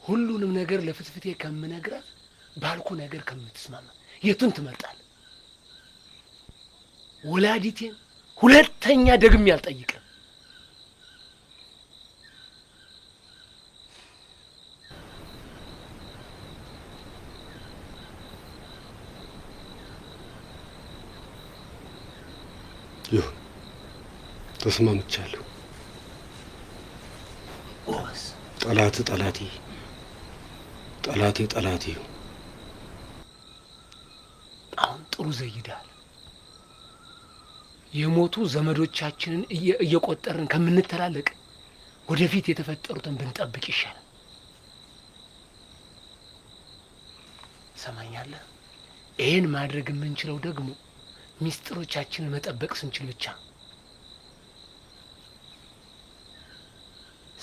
ሁሉንም ነገር ለፍትፍቴ ከምነግራት ባልኩ ነገር ከምትስማማ የቱን ትመርጣለህ? ወላዲቴን ሁለተኛ ደግሜ አልጠይቅም። ይሁን፣ ተስማምቻለሁ። ጠላት ጠላቴ፣ ጠላቴ ጠላቴ። አሁን ጥሩ ዘይዳል። የሞቱ ዘመዶቻችንን እየቆጠርን ከምንተላለቅ ወደፊት የተፈጠሩትን ብንጠብቅ ይሻላል። ሰማኛለህ? ይሄን ማድረግ የምንችለው ደግሞ ሚስጥሮቻችንን መጠበቅ ስንችል ብቻ።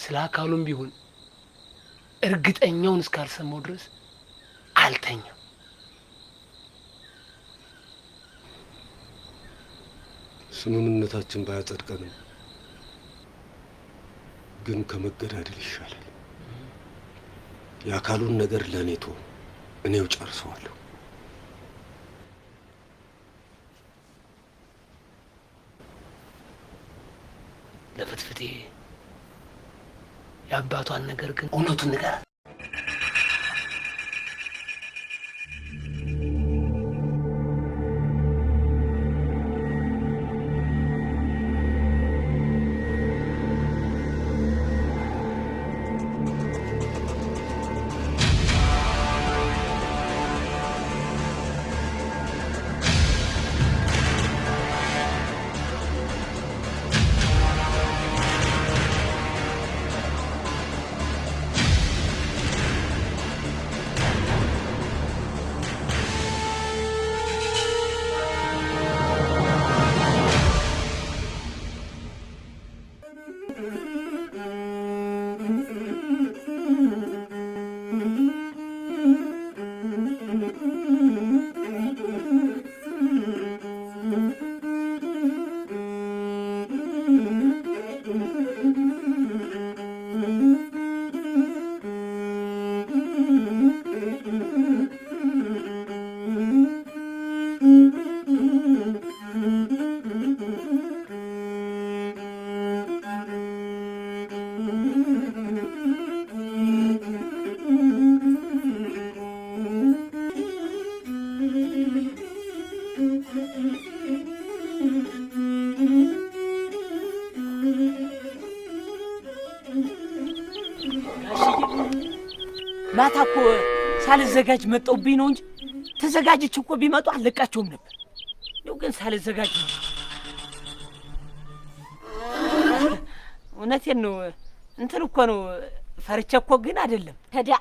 ስለ አካሉም ቢሆን እርግጠኛውን እስካልሰማው ድረስ አልተኛም። ስምምነታችን ባያጸድቀንም ግን ከመገዳደል ይሻላል። የአካሉን ነገር ለኔቶ እኔው ጨርሰዋለሁ። ለፍትፍቴ የአባቷን ነገር ግን እውነቱን ንገራት። ማታ እኮ ሳልዘጋጅ መጣሁብኝ ነው እንጂ ተዘጋጅቼ እኮ ቢመጡ አልለቃቸውም ነበር። ነው ግን ሳልዘጋጅ ነው። እውነቴን ነው። እንትን እኮ ነው ፈርቼ እኮ ግን አይደለም። ታዲያ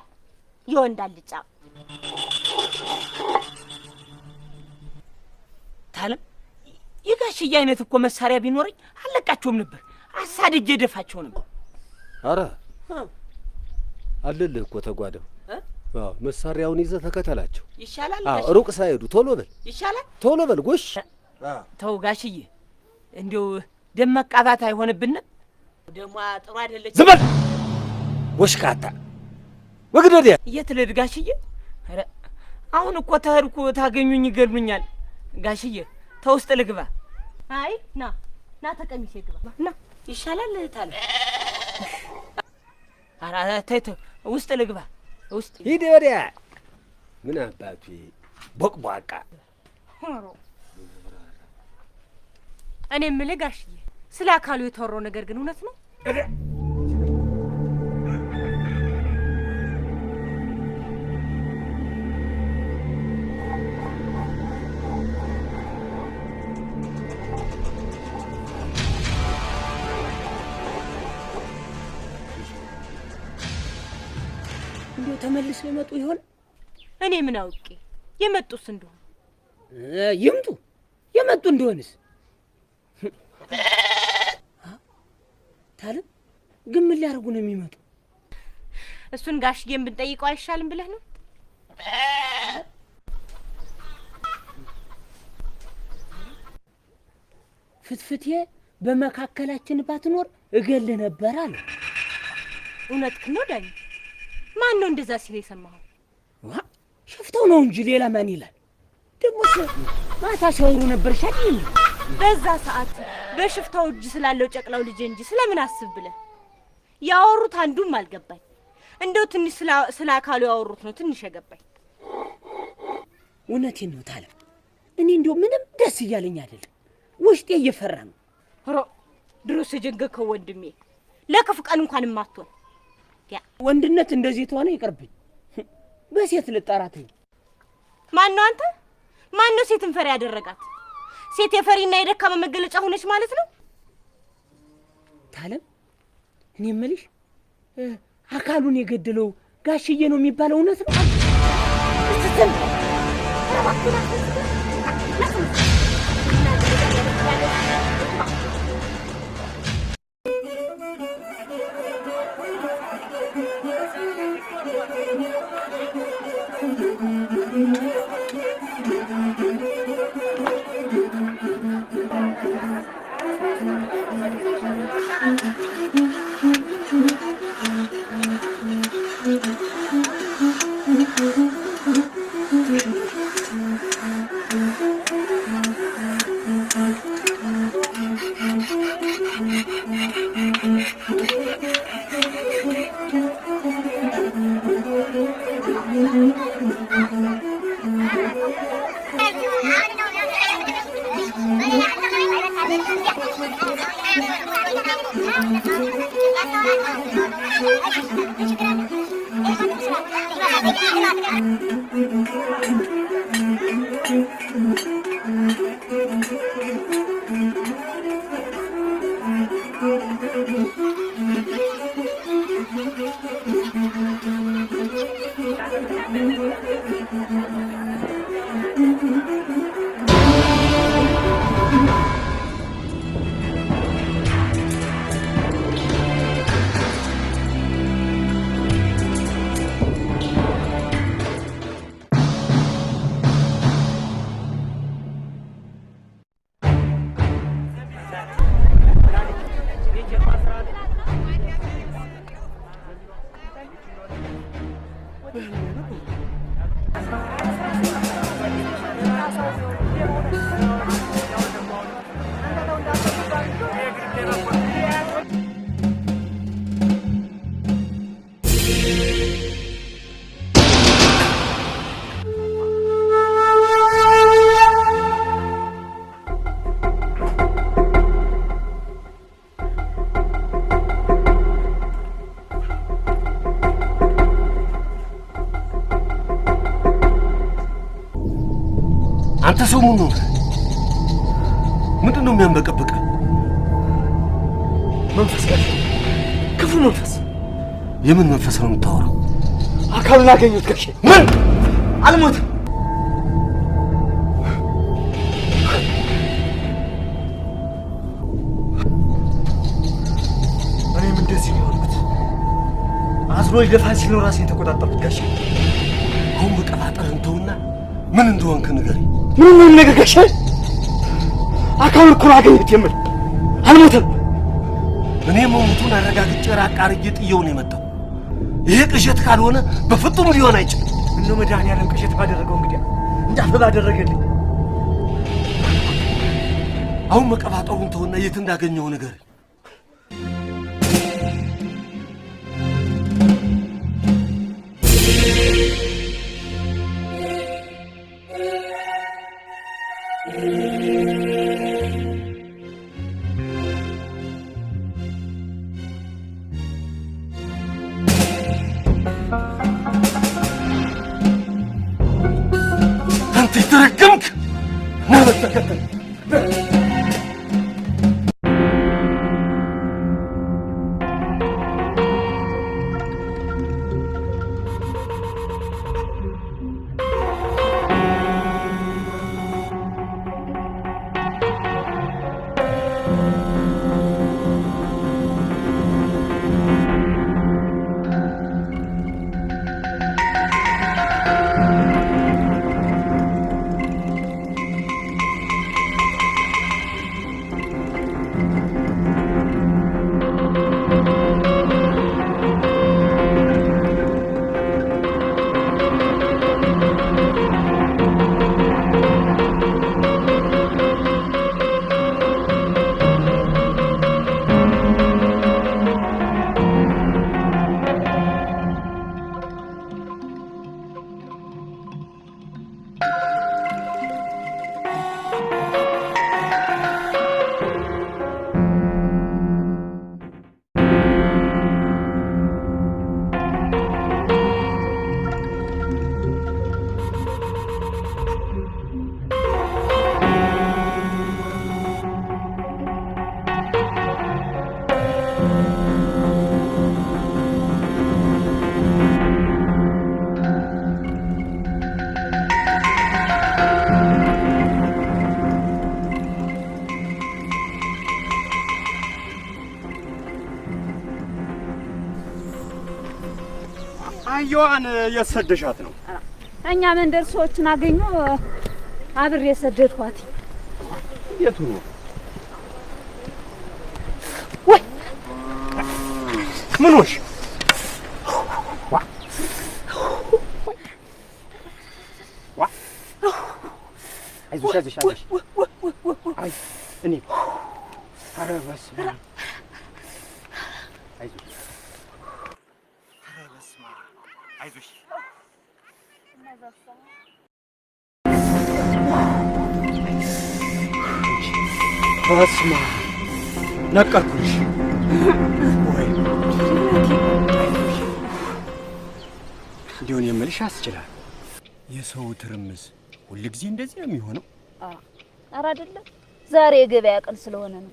ይወንድ አልጫ ታለም የጋሽዬ አይነት እኮ መሳሪያ ቢኖረኝ አልለቃቸውም ነበር። አሳድጄ ደፋቸው ነበር። አረ አለልህ እኮ ተጓደው። መሳሪያውን ይዘህ ተከተላቸው ይሻላል። ሩቅ ሳይሄዱ ቶሎ በል ይሻላል። ቶሎ በል ጎሽ። ተው ጋሽዬ፣ እንዲያው ደም መቃባት አይሆንብንም። ደሟ ጥሩ አይደለች። ዝም በል ወሽካታ። ወግድ ወዲያ። የት ልሂድ ጋሽዬ? ኧረ አሁን እኮ ተሄድኩ ታገኙኝ ይገሉኛል። ጋሽዬ ተውስጥ ልግባ። አይ ና ና ተቀሚሴ ግባ ና ይሻላል። ታለ ኧረ ተይ ተው ውስጥ ልግባ። ውስጥ ሂድ ወዲያ። ምን አባቱ ቦቅቧቃ። እኔ የምልህ ጋሽዬ ስለ አካሉ የተወራው ነገር ግን እውነት ነው? እንዴው ተመልሰው ይመጡ ይሆን? እኔ ምን አውቄ የመጡስ እንደሆነ። ይምጡ። የመጡ እንደሆነስ ታለም ግን ምን ሊያደርጉ ነው የሚመጡ? እሱን ጋሽዬን ብንጠይቀው አይሻልም ብለህ ነው? ፍትፍቴ በመካከላችን ባትኖር እገልህ ነበር አለ። እውነትህን ነው ዳኝ? ማን ነው እንደዛ ሲል የሰማኸው? ሽፍተው ነው እንጂ ሌላ ማን ይላል? ደግሞ ማታ ሲያወሩ ነበር ሻዲን። በዛ ሰዓት በሽፍታው እጅ ስላለው ጨቅላው ልጅ እንጂ ስለምን አስብ ብለህ ያወሩት አንዱም አልገባኝ። እንደው ትንሽ ስለ አካሉ ያወሩት ነው ትንሽ የገባኝ። እውነቴን ነው ታለ። እኔ እንደው ምንም ደስ እያለኝ አይደለም፣ ውስጤ እየፈራ ነው። ድሮስ የጀንገከው ወንድሜ ለክፉ ቀን እንኳን ማትሆን ወንድነት እንደዚህ ተሆነ ይቅርብኝ። በሴት ልጠራትኝ። ማን ነው አንተ? ማን ነው ሴትን ፈሪ ያደረጋት? ሴት የፈሪና የደካማ መገለጫ ሆነች ማለት ነው? ታለም እኔ የምልሽ አካሉን የገደለው ጋሽዬ ነው የሚባለው እውነት ነው? አንተ ሰው ምን ነው? ምንድን ነው የሚያንበቀብቀ? መንፈስ ጋር ክፉ መንፈስ። የምን መንፈስ ነው የምታወራው? አካሉን አገኙት ጋሼ። ምን? አልሞትም። እኔም እንደዚህ ነው ያልኩት። አዝሎ ይደፋ ሲል ነው ራሴን የተቆጣጠርኩት ጋሼ። አሁን መቀባጠርህን ተውና ምን እንደሆንክ ንገረኝ። ምን ነገር ጋሼ? አካሉን እኮ ነው አገኙት የምል። አልሞተም። እኔ መሞቱን አረጋግጬ ራቅ አድርጌ ጥዬው ነው የመጣው። ይሄ ቅዠት ካልሆነ በፍጹም ሊሆን አይችልም። እነሆ መድኃኒዓለም ቅዠት ባደረገው እንግዲህ እንዳፈ ባደረገልኝ። አሁን መቀባጠሩን ተውና የት እንዳገኘው ንገረኝ። አንተ የተረገምክ ና በተከተል ሴትዮዋን የሰደሻት ነው? እኛ መንደር ሰዎችን አገኙ አብሬ የሰደድኳት። የቱ ነው? ወይ ምን ሆንሽ? አይዞሽ አይዞሽ አይዞሽ። አይ እኔ ኧረ በስመ አብ አይዞሽ ኧረ በስመ አብ አይዞሽ። በስመ አብ ነቀርኩልሽ። ወይ እንዲሆን የምልሽ ያስችላል። የሰው ትርምስ ሁሉ ጊዜ እንደዚህ ነው የሚሆነው? ኧረ አይደለም፣ ዛሬ የገበያ ቀን ስለሆነ ነው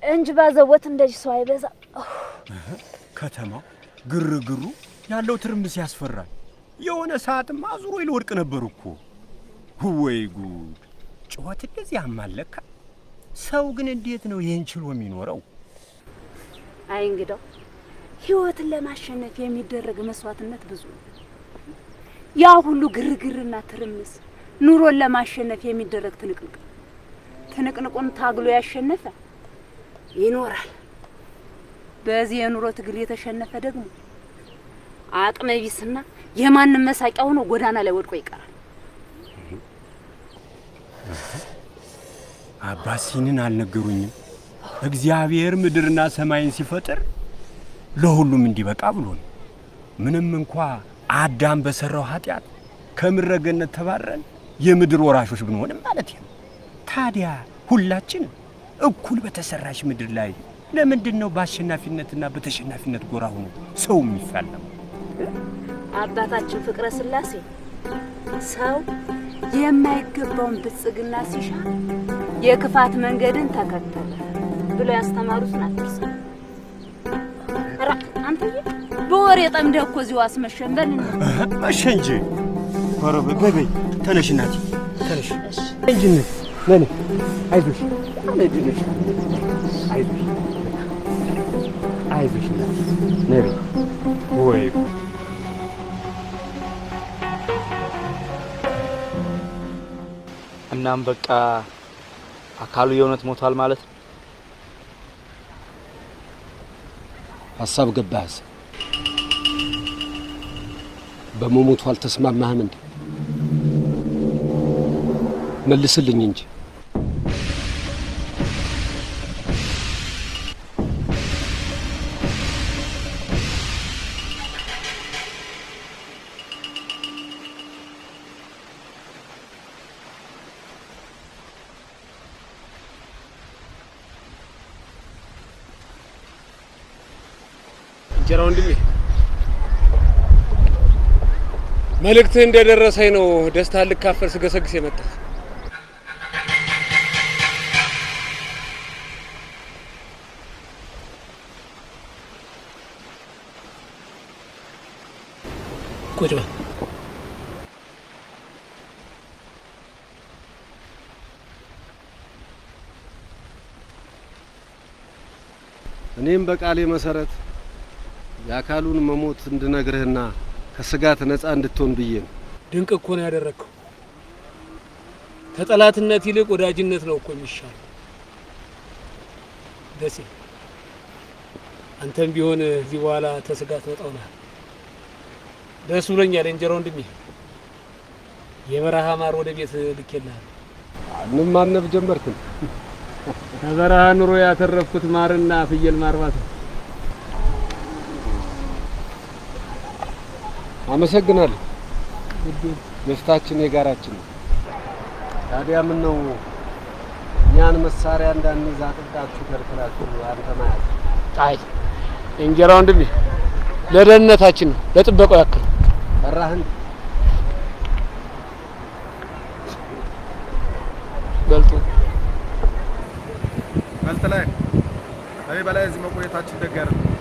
እንጂ ባዘቦት እንደዚህ ሰው አይበዛ። ከተማው ግርግሩ ያለው ትርምስ ያስፈራል። የሆነ ሰዓትም አዙሮ ይልወድቅ ነበር እኮ። ወይ ጉድ! ጩኸት እንደዚህ ያማለካ። ሰው ግን እንዴት ነው ይሄን ችሎ የሚኖረው? አይ እንግዳው ህይወትን ለማሸነፍ የሚደረግ መስዋዕትነት ብዙ ነው። ያ ሁሉ ግርግርና ትርምስ ኑሮን ለማሸነፍ የሚደረግ ትንቅንቅ። ትንቅንቁን ታግሎ ያሸነፈ ይኖራል። በዚህ የኑሮ ትግል የተሸነፈ ደግሞ አቅመ ቢስና የማንም መሳቂያ ሆኖ ጎዳና ላይ ወድቆ ይቀራል። አባሲንን አልነገሩኝም። እግዚአብሔር ምድርና ሰማይን ሲፈጥር ለሁሉም እንዲበቃ ብሎ ነው። ምንም እንኳ አዳም በሰራው ኃጢአት ከምድረ ገነት ተባረን የምድር ወራሾች ብንሆንም ማለት ነው። ታዲያ ሁላችንም እኩል በተሰራሽ ምድር ላይ ለምንድን ነው በአሸናፊነትና በተሸናፊነት ጎራ ሆኖ ሰው የሚፋለም? አባታችን ፍቅረ ሥላሴ ሰው የማይገባውን ብልጽግና ሲሻ የክፋት መንገድን ተከተለ ብሎ ያስተማሩት ናቸው። አንተዬ በወሬ ጠምደህ እኮ እዚሁ አስመሸን። በል መሸ እንጂ። ኧረ በይ ተነሽ እናቴ ተነሽ እንጂ ነይ አይዞሽ አይዞሽ አይዞሽ አይዞሽ ነይ። ወይ እናም በቃ አካሉ የእውነት ሞቷል ማለት ነው? ሐሳብ ገባህ? በመሞቱ አልተስማማህም እንዴ? መልስልኝ እንጂ። እንጀራ ወንድሜ መልእክትህ እንደደረሰኝ ነው ደስታ ልካፈል ስገሰግስ የመጣ። ቁጭ በል። እኔም በቃሌ መሰረት የአካሉን መሞት እንድነግርህና ከስጋት ነፃ እንድትሆን ብዬ ነው። ድንቅ እኮ ነው ያደረግከው። ከጠላትነት ይልቅ ወዳጅነት ነው እኮ የሚሻለው። ደሴ አንተም ቢሆን እዚህ በኋላ ተስጋት ነፃ ሆነሃል። ደስ ብሎኛል እንጀራ ወንድሜ። የበረሃ ማር ወደ ቤት ልኬልሃል። አንም ማነብ ጀመርክን? ከበረሃ ኑሮ ያተረፍኩት ማርና ፍየል ማርባት ነው። አመሰግናለሁ። ደስታችን የጋራችን ነው። ታዲያ ምን ነው ያን መሳሪያ እንዳንይዝ አጥብቃችሁ ከልክላችሁ አንተ ማለት? አይ እንጀራ ወንድሜ ለደህንነታችን ነው፣ ለጥበቃው ያክል። ፈራህን? በልጡ ላይ እኔ በላይ እዚህ መቆየታችን ደግ አይደለም።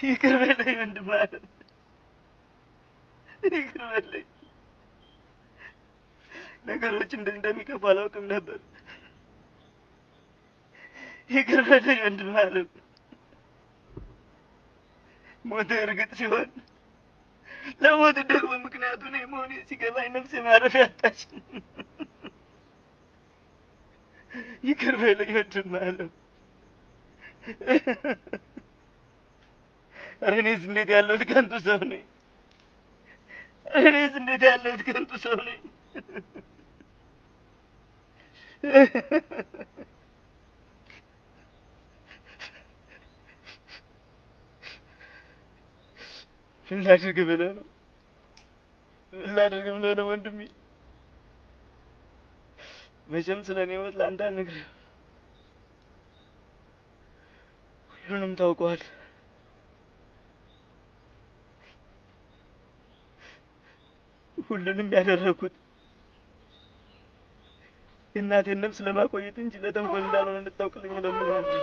ይቅር በለኝ ወንድም አለም፣ ይቅር በለኝ። ነገሮች እንደሚከፉ አላውቅም ነበር። ይቅር በለኝ ወንድም አለም። ሞት እርግጥ ሲሆን ለሞት ደግሞ ምክንያቱ ነው መሆኔ ሲገባኝ ነፍሴ ማረፊያ አጣች። ይቅር በለኝ ወንድም አለም። ኧረ እኔስ እንዴት ያለሁት ከንቱ ሰው ነኝ! እኔስ እንዴት ያለሁት ከንቱ ሰው ነኝ! ምን ላድርግ ብለህ ነው? ምን ላድርግ ብለህ ነው ወንድሜ? መቼም ስለ እኔ ሕይወት ለአንተ አልነግርህም። ሁሉንም ታውቀዋል። ሁሉንም ያደረኩት የእናቴን ነፍስ ለማቆየት እንጂ ለተንኮል እንዳልሆነ እንድታውቅልኝ እለምንሃለሁ።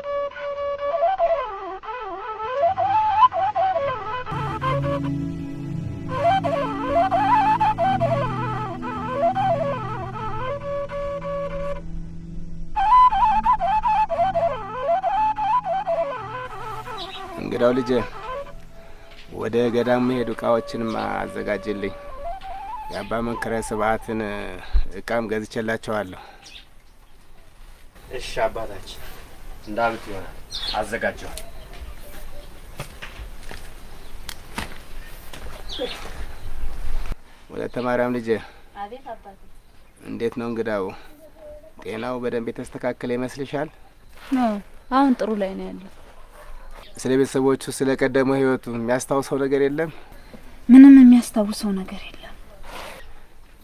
እንግዳው ልጄ ወደ ገዳም መሄዱ እቃዎችንም አዘጋጅልኝ። የአባ መንክረ ስብሐትን እቃም ገዝቼላቸዋለሁ። እሺ አባታችን፣ እንዳሉት ይሆናል። አዘጋጀዋል። ወለተ ማርያም ልጄ። አቤት አባቴ። እንዴት ነው እንግዳው? ጤናው በደንብ የተስተካከለ ይመስልሻል? አሁን ጥሩ ላይ ነው ያለው። ስለ ቤተሰቦቹ ስለ ቀደመው ህይወቱ የሚያስታውሰው ነገር የለም? ምንም የሚያስታውሰው ነገር የለም።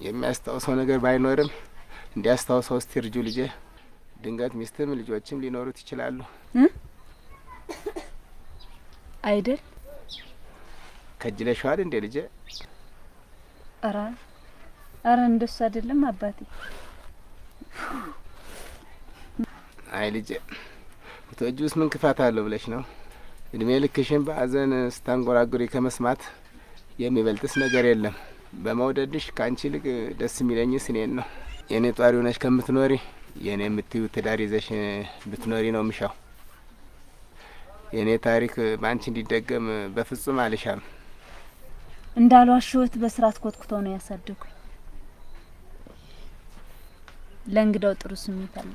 የሚያስታውሰው ነገር ባይኖርም እንዲያስታውሰው እስቲ እርጁ ልጄ። ድንገት ሚስትም ልጆችም ሊኖሩት ይችላሉ አይደል? ከጅለሽዋል እንዴ ልጄ? ኧረ እንደሱ አይደለም አባቴ። አይ ልጄ፣ ብትወጂውስ ምን ክፋት አለው ብለሽ ነው? እድሜ ልክሽን በአዘን ስታንጎራጉሪ ከመስማት የሚበልጥስ ነገር የለም። በመውደድሽ ከአንቺ ይልቅ ደስ የሚለኝስ እኔን ነው። የእኔ ጧሪ ሆነሽ ከምትኖሪ የእኔ የምትዩ ትዳር ይዘሽ ብትኖሪ ነው ምሻው። የእኔ ታሪክ በአንቺ እንዲደገም በፍጹም አልሻም። እንዳልዋሸሁት በስርዓት ኮትኩተው ነው ያሳደጉኝ። ለእንግዳው ጥሩ ስሜት አለ፣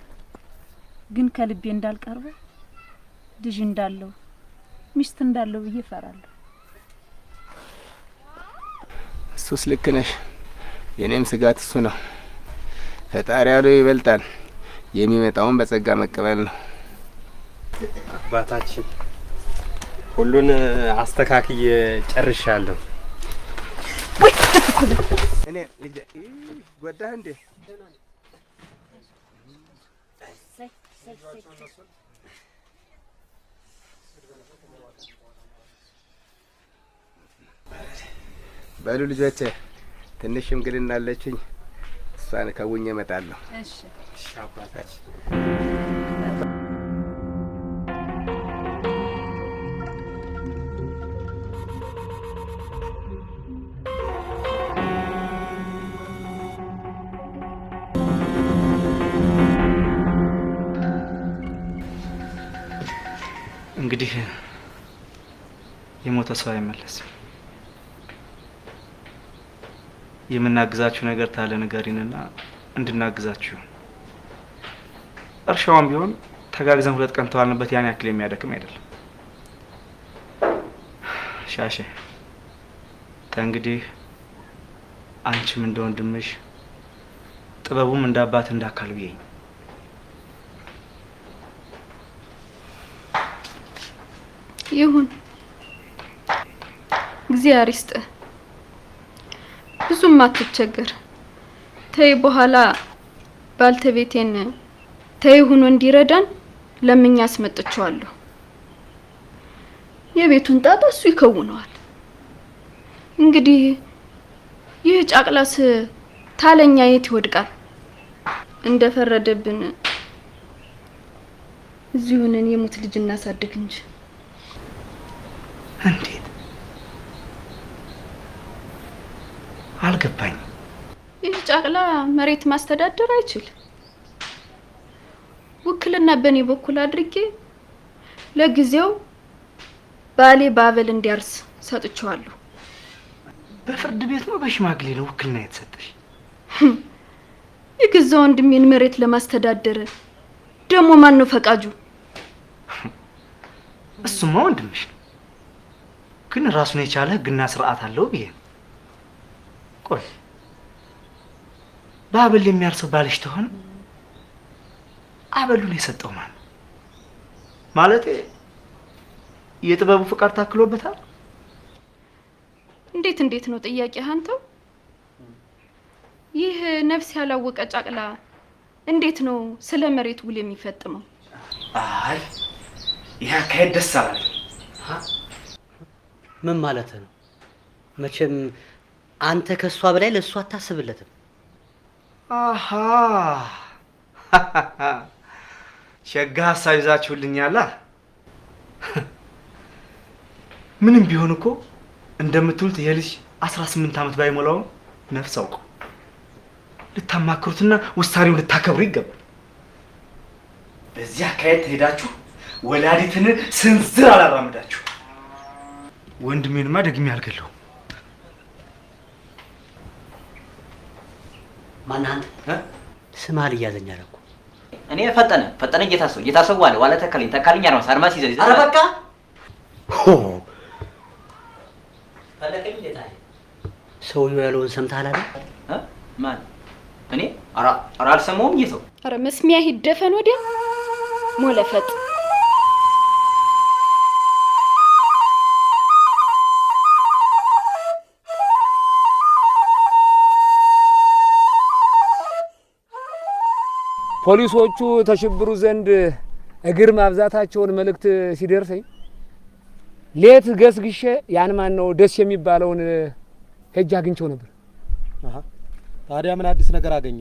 ግን ከልቤ እንዳልቀርበው ልጅ እንዳለው ሚስት እንዳለው ብዬ እፈራለሁ። እሱስ ልክ ነሽ። የኔም ስጋት እሱ ነው። ፈጣሪ ያለው ይበልጣል። የሚመጣውን በጸጋ መቀበል ነው። አባታችን፣ ሁሉን አስተካክዬ ጨርሻለሁ። እኔ ልጄ ጎዳህ እንዴ? በሉ ልጆቼ፣ ትንሽ ሽምግልና አለችኝ። እሷን ከውኜ እመጣለሁ። እሺ አባታችን። እንግዲህ የሞተ ሰው አይመለስም። የምናግዛችሁ ነገር ታለ ንገሪንና እንድናግዛችሁ። እርሻውም ቢሆን ተጋግዘን 2 ቀን ተዋልንበት ያን ያክል የሚያደክም አይደለም። ሻሼ፣ ተንግዲህ አንቺም እንደ ወንድምሽ ጥበቡም እንደ አባት እንዳካል ብዬኝ ይሁን። እግዚአብሔር ይስጥህ። ብዙም አትቸገር። ተይ በኋላ ባልተቤቴን ተይ ሆኖ እንዲረዳን ለምኛ አስመጥቼዋለሁ። የቤቱን ጣጣ እሱ ይከውነዋል። እንግዲህ ይህ ጫቅላስ ታለኛ የት ይወድቃል? እንደፈረደብን እዚሁንን የሙት ልጅ እናሳድግ እንጂ። እንዴት አልገባኝም። ይህ ጨቅላ መሬት ማስተዳደር አይችል። ውክልና በእኔ በኩል አድርጌ ለጊዜው ባሌ ባበል እንዲያርስ ሰጥቼዋለሁ። በፍርድ ቤት ነው በሽማግሌ ነው ውክልና የተሰጠሽ? የገዛ ወንድሜን መሬት ለማስተዳደር ደግሞ ማን ነው ፈቃጁ? እሱማ ወንድምሽ ነው፣ ግን ራሱን የቻለ ህግና ስርዓት አለው ብዬ ነው። ቆይ በአበል የሚያርሰው ባልሽ ተሆነ አበሉን የሰጠው ማን ነው? ማለት የጥበቡ ፍቃድ ታክሎበታል? እንዴት ነው ጥያቄ አንተው? ይህ ነፍስ ያላወቀ ጨቅላ እንዴት ነው ስለ መሬት ውል የሚፈጥመው? አይ ይሄ አካሄድ ደስ አላለኝ። ምን ማለት ነው? መቼም አንተ ከሷ በላይ ለሷ አታስብለትም። አሃ ሸጋ ሀሳብ ይዛችሁልኛላ። ምንም ቢሆን እኮ እንደምትሉት የልጅ 18 ዓመት ባይሞላው ነፍስ አውቀው ልታማክሩትና ውሳኔውን ልታከብሩ ይገባል። በዚህ አካሄድ ተሄዳችሁ ወላዲትን ስንዝር አላራምዳችሁ። ወንድሜንማ ደግሜ አልገለውም። ማን አንተ? ስማ ልያዘኝ አለ እኮ። እኔ ፈጠነ ጌታሰው አለ ዋለ ተካልኝ ነው አርማስ ይዘ ኧረ በቃ ፈለከኝ ጌታ ሰውዬው ያለውን ሰምተሃል አይደል? ማን? እኔ ኧረ አልሰማሁም። ይሰው ኧረ መስሚያ ይደፈን ወዲያ ሞለፈጥ ፖሊሶቹ ተሽብሩ ዘንድ እግር ማብዛታቸውን መልእክት ሲደርሰኝ ሌት ገስግሼ ያን ማን ነው ደስ የሚባለውን ሄጅ አግኝቸው ነበር። ታዲያ ምን አዲስ ነገር አገኘ?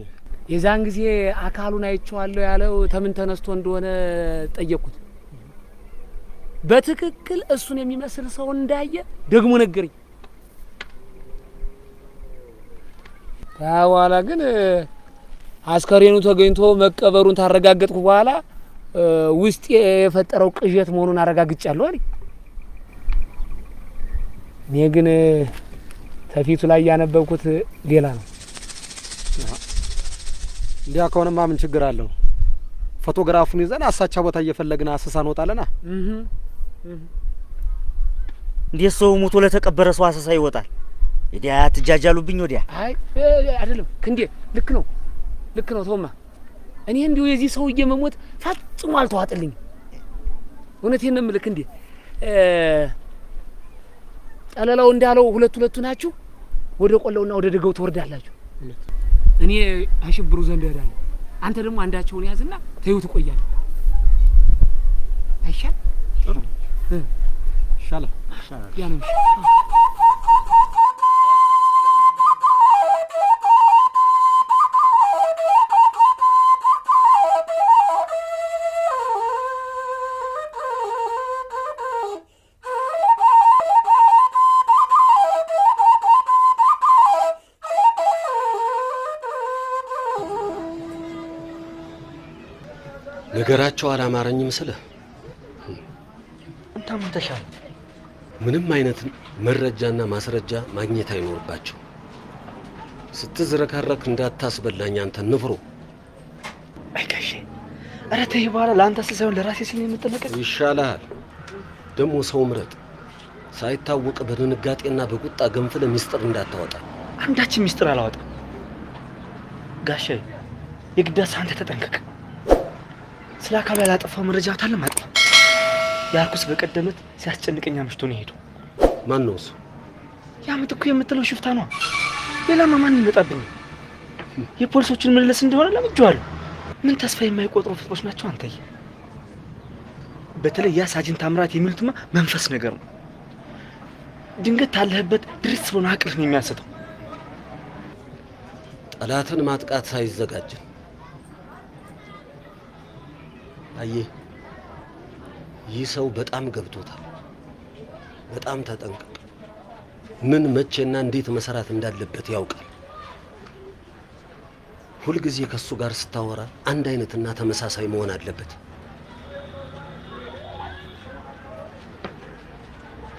የዛን ጊዜ አካሉን አይቼዋለሁ ያለው ተምን ተነስቶ እንደሆነ ጠየቅኩት። በትክክል እሱን የሚመስል ሰው እንዳየ ደግሞ ነገረኝ። በኋላ ግን አስከሬኑ ተገኝቶ መቀበሩን ታረጋገጥኩ በኋላ ውስጥ የፈጠረው ቅዠት መሆኑን አረጋግጫለሁ አለኝ። እኔ ግን ተፊቱ ላይ ያነበብኩት ሌላ ነው። እንዲያ ከሆነማ ምን ችግር አለው? ፎቶግራፉን ይዘን አሳቻ ቦታ እየፈለግን አስሳ እንወጣለና። እንዴት ሰው ሞቶ ለተቀበረ ሰው አሰሳ ይወጣል? ወዲያ አትጃጃሉብኝ። ወዲያ አይ አይደለም ክንዴ፣ ልክ ነው ቶማ። እኔ እንዲሁ የዚህ ሰውዬ መሞት ፈጽሞ አልተዋጥልኝ። እውነቴን ነው የምልህ ክንዴ። ጠለላው እንዳለው ሁለቱ ናችሁ። ወደ ቆለውና ወደ ደጋው ትወርዳላችሁ። እኔ አሽብሩ ዘንድ እሄዳለሁ። አንተ ደግሞ አንዳቸውን ያዝና ተይው ትቆያለህ። አይሻል? ይሻላል። ያ ነው። ነገራቸው አላማረኝም ስልህ አንተም ተሻለ። ምንም አይነት መረጃና ማስረጃ ማግኘት አይኖርባቸው። ስትዝረከረክ እንዳታስበላኝ አንተ ንፍሮ። አይጋሼ ኧረ ተይ፣ በኋላ ለአንተ ስል ሳይሆን ለራሴ ሲል የምጠነቀቅ ይሻልሃል። ደግሞ ሰው ምረጥ። ሳይታወቅ በድንጋጤና በቁጣ ገንፍለ ሚስጥር እንዳታወጣ። አንዳችን ሚስጥር አላወጣም ጋሼ። የግዳስ አንተ ተጠንቀቅ። ስለ አካሉ ያላጠፋው መረጃ ታለ ማጥፋ። ያርኩስ በቀደመት ሲያስጨንቀኝ አምሽቶ ነው ሄዱ። ማን ነው እሱ? ያመት እኮ የምትለው ሽፍታ ነው። ሌላማ ማን ይመጣብኝ? የፖሊሶቹን መለስ እንደሆነ ለምጄዋለሁ። ምን ተስፋ የማይቆጥሩ ፍጥሮች ናቸው አንተዬ። በተለይ ያ ሳጅን ታምራት የሚሉትማ መንፈስ ነገር ነው። ድንገት ታለህበት ድርስ ብሎ አቅልህን የሚያሰጠው። ጠላትን ማጥቃት ሳይዘጋጅ አየህ፣ ይህ ሰው በጣም ገብቶታል። በጣም ተጠንቀቅ። ምን መቼና እንዴት መሰራት እንዳለበት ያውቃል። ሁልጊዜ ከሱ ጋር ስታወራ አንድ አይነትና ተመሳሳይ መሆን አለበት።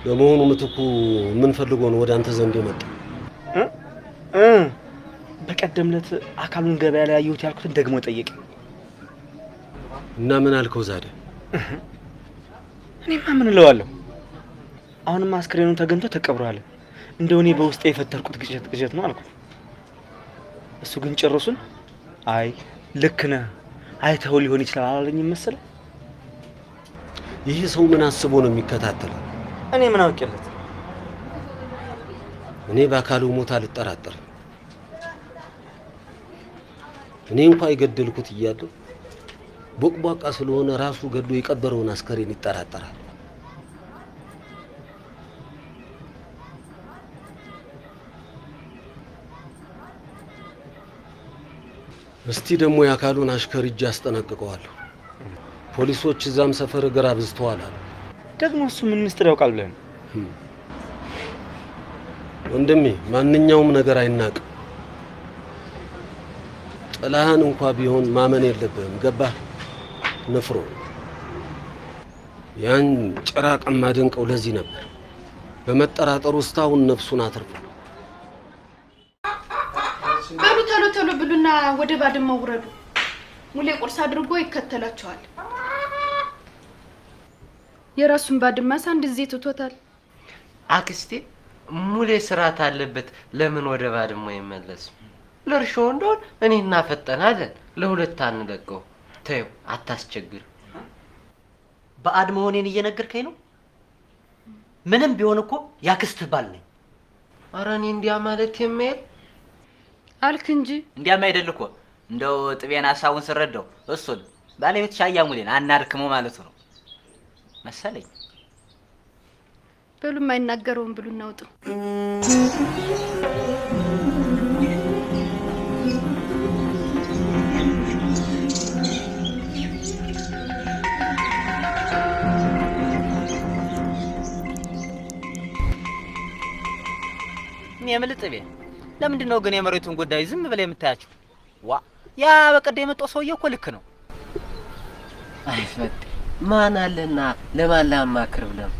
ለመሆኑ ምትኩ ምን ፈልጎ ነው ወደ አንተ ዘንድ የመጣው? በቀደምለት አካሉን ገበያ ላይ ያየሁት ያልኩትን ደግሞ ጠየቅ። እና ምን አልከው ዛሬ? እኔማ ምን እለዋለሁ? አሁንማ አስክሬኑን ተገኝቶ ተቀብሯል። እንደው እኔ በውስጤ የፈጠርኩት ቅዠት ነው አልኩት። እሱ ግን ጭርሱን አይ ልክ ነህ አይተኸው ሊሆን ይችላል አላለኝም መሰለ። ይህ ሰው ምን አስቦ ነው የሚከታተለው? እኔ ምን አውቄለት? እኔ በአካሉ ሞት አልጠራጠርም። እኔ እንኳን የገደልኩት እያለሁ ቦቅቧቃ ስለሆነ ራሱ ገድሎ የቀበረውን አስከሬን ይጠራጠራል። እስቲ ደግሞ የአካሉን አሽከር እጅ አስጠነቅቀዋለሁ። ፖሊሶች እዛም ሰፈር እግር አብዝተዋል አሉ። ደግሞ እሱ ምን ምስጢር ያውቃል ብለህ ነው? ወንድሜ ማንኛውም ነገር አይናቅም። ጥላህን እንኳ ቢሆን ማመን የለብህም። ገባህ? ንፍሮ ያን ጭራቅም ማደንቀው ለዚህ ነበር። በመጠራጠር ውስጥ አሁን ነፍሱን አትርፏል። በሉ ቶሎ ቶሎ ብሉና ወደ ባድመው ውረዱ። ሙሌ ቁርስ አድርጎ ይከተላቸዋል። የራሱን ባድማስ አንድ ጊዜ ትቶታል። አክስቴ ሙሌ ስራት አለበት። ለምን ወደ ባድሞ ይመለስ? ለርሾ እንደሆነ እኔ እናፈጠናለን። ለሁለት አንለቀው። ተይው አታስቸግር። ባዕድ መሆኔን እየነገርከኝ ነው? ምንም ቢሆን እኮ ያክስትህ ባል ነኝ። ኧረ እኔ እንዲያ ማለት የማይል አልክ እንጂ እንዲያማ አይደል እኮ እንደው ጥቤን ሀሳቡን ስረዳው እሱን ባለቤት ሻያ ሙሌን አናድክመው ማለቱ ነው መሰለኝ። በሉ የማይናገረውን ብሉ እናውጡ። የምልህ ጥቤ ለምንድን ነው ግን የመሬቱን ጉዳይ ዝም ብለህ የምታያቸው? ዋ ያ በቀደም የመጣው ሰውዬ እኮ ልክ ነው። አይፈጥ ማን አለና ለማን ላማክር ብለው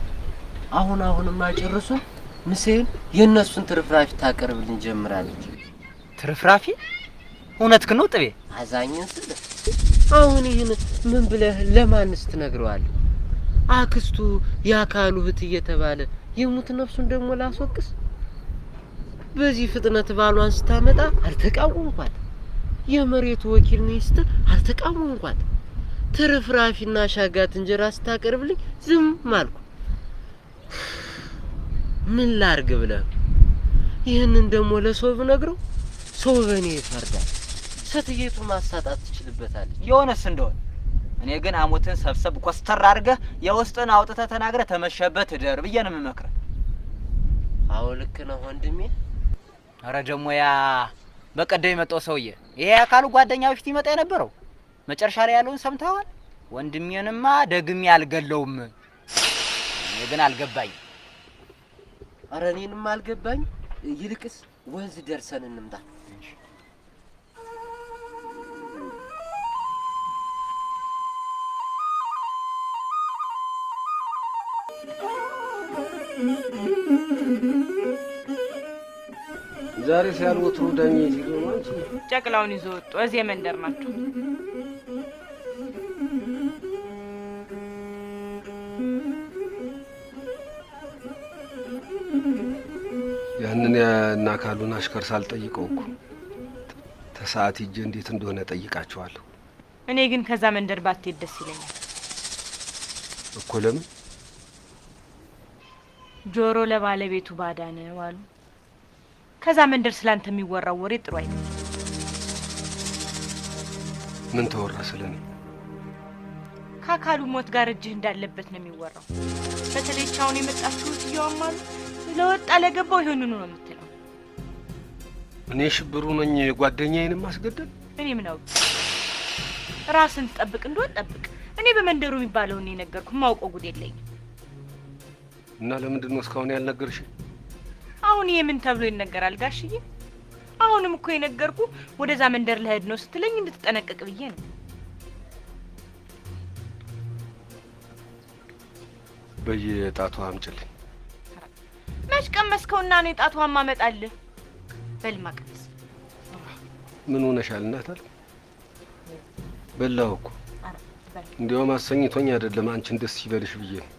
አሁንማ ጨርሱን። ምሴን የነሱን ትርፍራፊ ታቀርብልኝ ጀምራለች። ትርፍራፊ? እውነትህን ነው ጥቤ? አዛኝን ስለ አሁን ይህን ምን ብለህ ለማንስ ትነግረዋለህ? አክስቱ ያካሉ እህት እየተባለ የሙት ነፍሱን ደግሞ ላስወቅስ? በዚህ ፍጥነት ባሏን ስታመጣ አልተቃወምኳት። የመሬቱ ወኪል ነኝ ስትል አልተቃወምኳት። ትርፍራፊና ሻጋት እንጀራ ስታቀርብልኝ ዝም አልኩ። ምን ላርግ ብለህ? ይህንን ደግሞ ለሰው ብነግረው ሰው በእኔ ይፈርዳል። ሴትየቱ ማሳጣት ትችልበታለች። የሆነስ እንደሆነ እኔ ግን አሞትን ሰብሰብ ኮስተር አድርገህ የውስጥን አውጥተህ ተናግረህ ተመሸበት እደር ብዬ ነው የምመክረህ። አዎ ልክ ነው ወንድሜ። ኧረ ደግሞ ያ በቀደም የመጣው ሰውዬ ይሄ አካሉ ጓደኛ በፊት ይመጣ የነበረው መጨረሻ ላይ ያለውን ሰምተዋል? ወንድሜንማ ደግሜ አልገለውም። እኔ ግን አልገባኝ። ኧረ እኔንም አልገባኝ። ይልቅስ ወንዝ ደርሰን እንምጣ። ዛሬ ሲያልወጡ ዳኝ ይዞ ማለት ጨቅላውን ይዞ ወጡ። እዚህ መንደር ናቸው። ያንን እና አካሉን አሽከር ሳልጠይቀው እኮ ተሰዓት ሂጅ እንዴት እንደሆነ ጠይቃቸዋለሁ። እኔ ግን ከዛ መንደር ባትሄድ ደስ ይለኛል እኮ። ለምን? ጆሮ ለባለቤቱ ባዳ ነው አሉ። ከዛ መንደር ስላንተ የሚወራው ወሬ ጥሩ አይደለም። ምን ተወራ ስለኔ? ከአካሉ ሞት ጋር እጅህ እንዳለበት ነው የሚወራው። በተለይ ቻውን የመጣችው ይያማሉ ለወጣ ለገባው ይሆንኑ ነው የምትለው። እኔ ሽብሩ ነኝ ጓደኛዬን ማስገደል? እኔ ምን አውቅ? ራስን ጠብቅ እንደው ጠብቅ። እኔ በመንደሩ የሚባለው ነው የነገርኩ። ማውቀው ጉድ የለኝም። እና ለምንድን ነው እስካሁን ያልነገርሽ? አሁን ይሄ ምን ተብሎ ይነገራል ጋሽዬ? አሁንም እኮ የነገርኩ ወደዛ መንደር ለሄድ ነው ስትለኝ እንድትጠነቀቅ ብዬ ነው። በየጣቷ አምጪልኝ። መች ቀመስከውና ነው ጣቷን ማመጣልህ? በልማ ቀመስ። ምን ሆነሻል እናታል? በላሁ እኮ እንዲያውም አሰኝቶኝ አይደለም አንቺን ደስ ይበልሽ ብዬ ነው።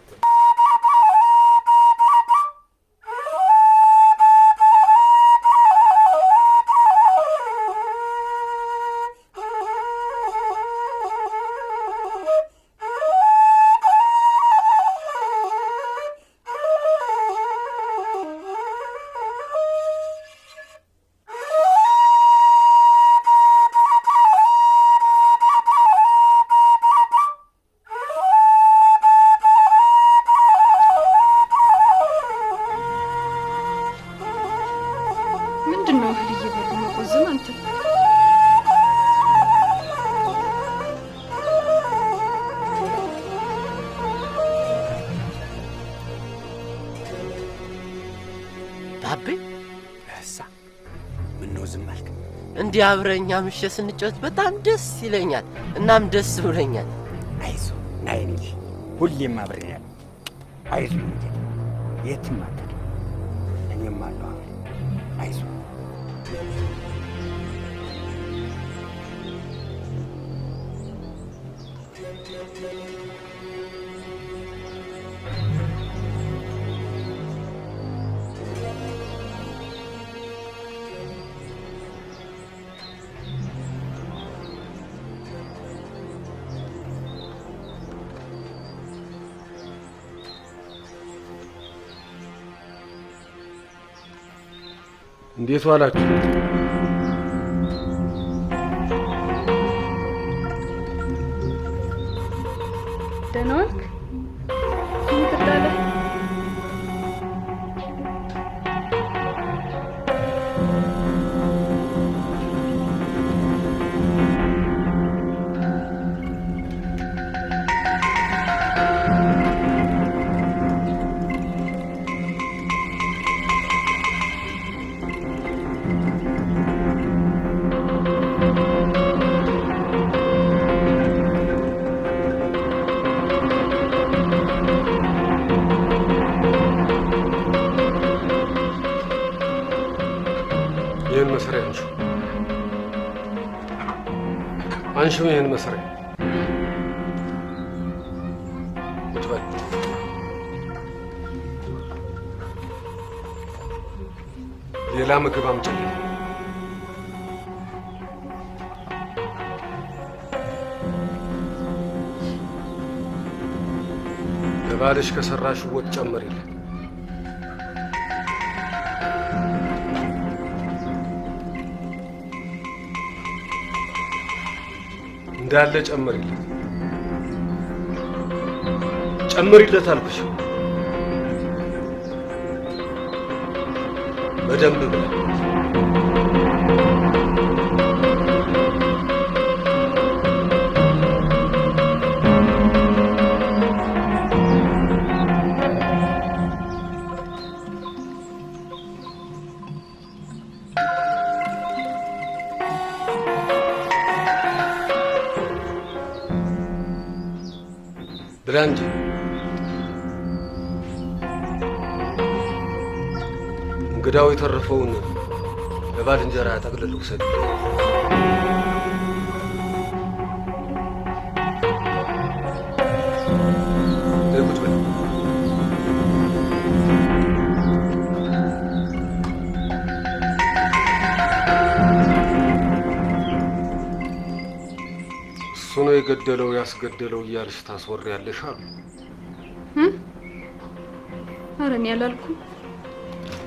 እንዲህ አብረኛ ምሽት ስንጫወት በጣም ደስ ይለኛል። እናም ደስ ብሎኛል። አይዞ አይኔ ሁሌም አብረኛል። አይዞ እንጂ የትም አትሄድም። እኔም አለሁ አብረን። አይዞ እንዴት ዋላችሁ? ደህና ዋልክ? ምን ትላለህ? ይህን መሰሪያ አንሺው፣ አንሺው ይህን መሰሪያ። ቁጭ በል። ሌላ ምግብ አምጪልኝ። ለባልሽ ከሰራሽ ወጥ ጨምሪልኝ። እንዳለ ጨምሪለት፣ ጨምሪለት አልኩሽ። በደንብ ብላ። ብላ እንጂ እንግዳው የተረፈውን ለባልንጀራ ጠቅልሎ ውሰድ። ቁጭ በል። እሱ ነው የገደለው ያስገደለው እያልሽ ታስወሪያለሽ አሉ። ኧረ እኔ አላልኩም።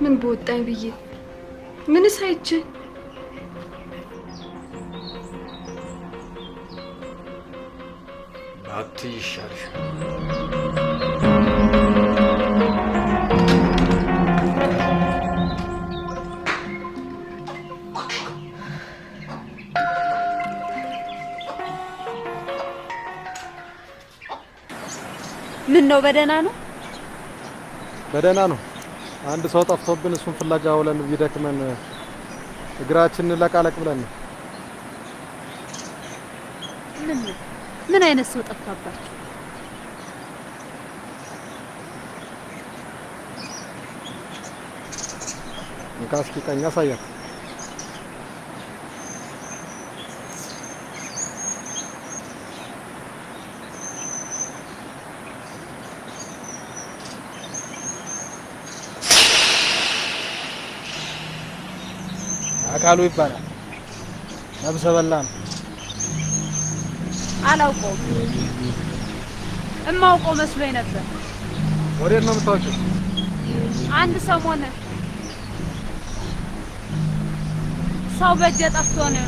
ምን በወጣኝ ብዬ ምንስ አይቼ። ባትይ ይሻልሻል። ምን ነው በደህና ነው? በደህና ነው። አንድ ሰው ጠፍቶብን እሱን ፍለጋ ውለን ቢደክመን እግራችንን ለቃለቅ ብለን ነው። ምን አይነት ሰው ጠፋባችሁ? እንካስኪ ቀኝ አሳያት። አካሉ ይባላል። ነብሰ በላ ነው። አላውቀውም። እማውቀው መስሎኝ ነበር። ወዴት ነው የምታወጪው? አንድ ሰሞን ሰው በእጄ ጠፍቶ ነው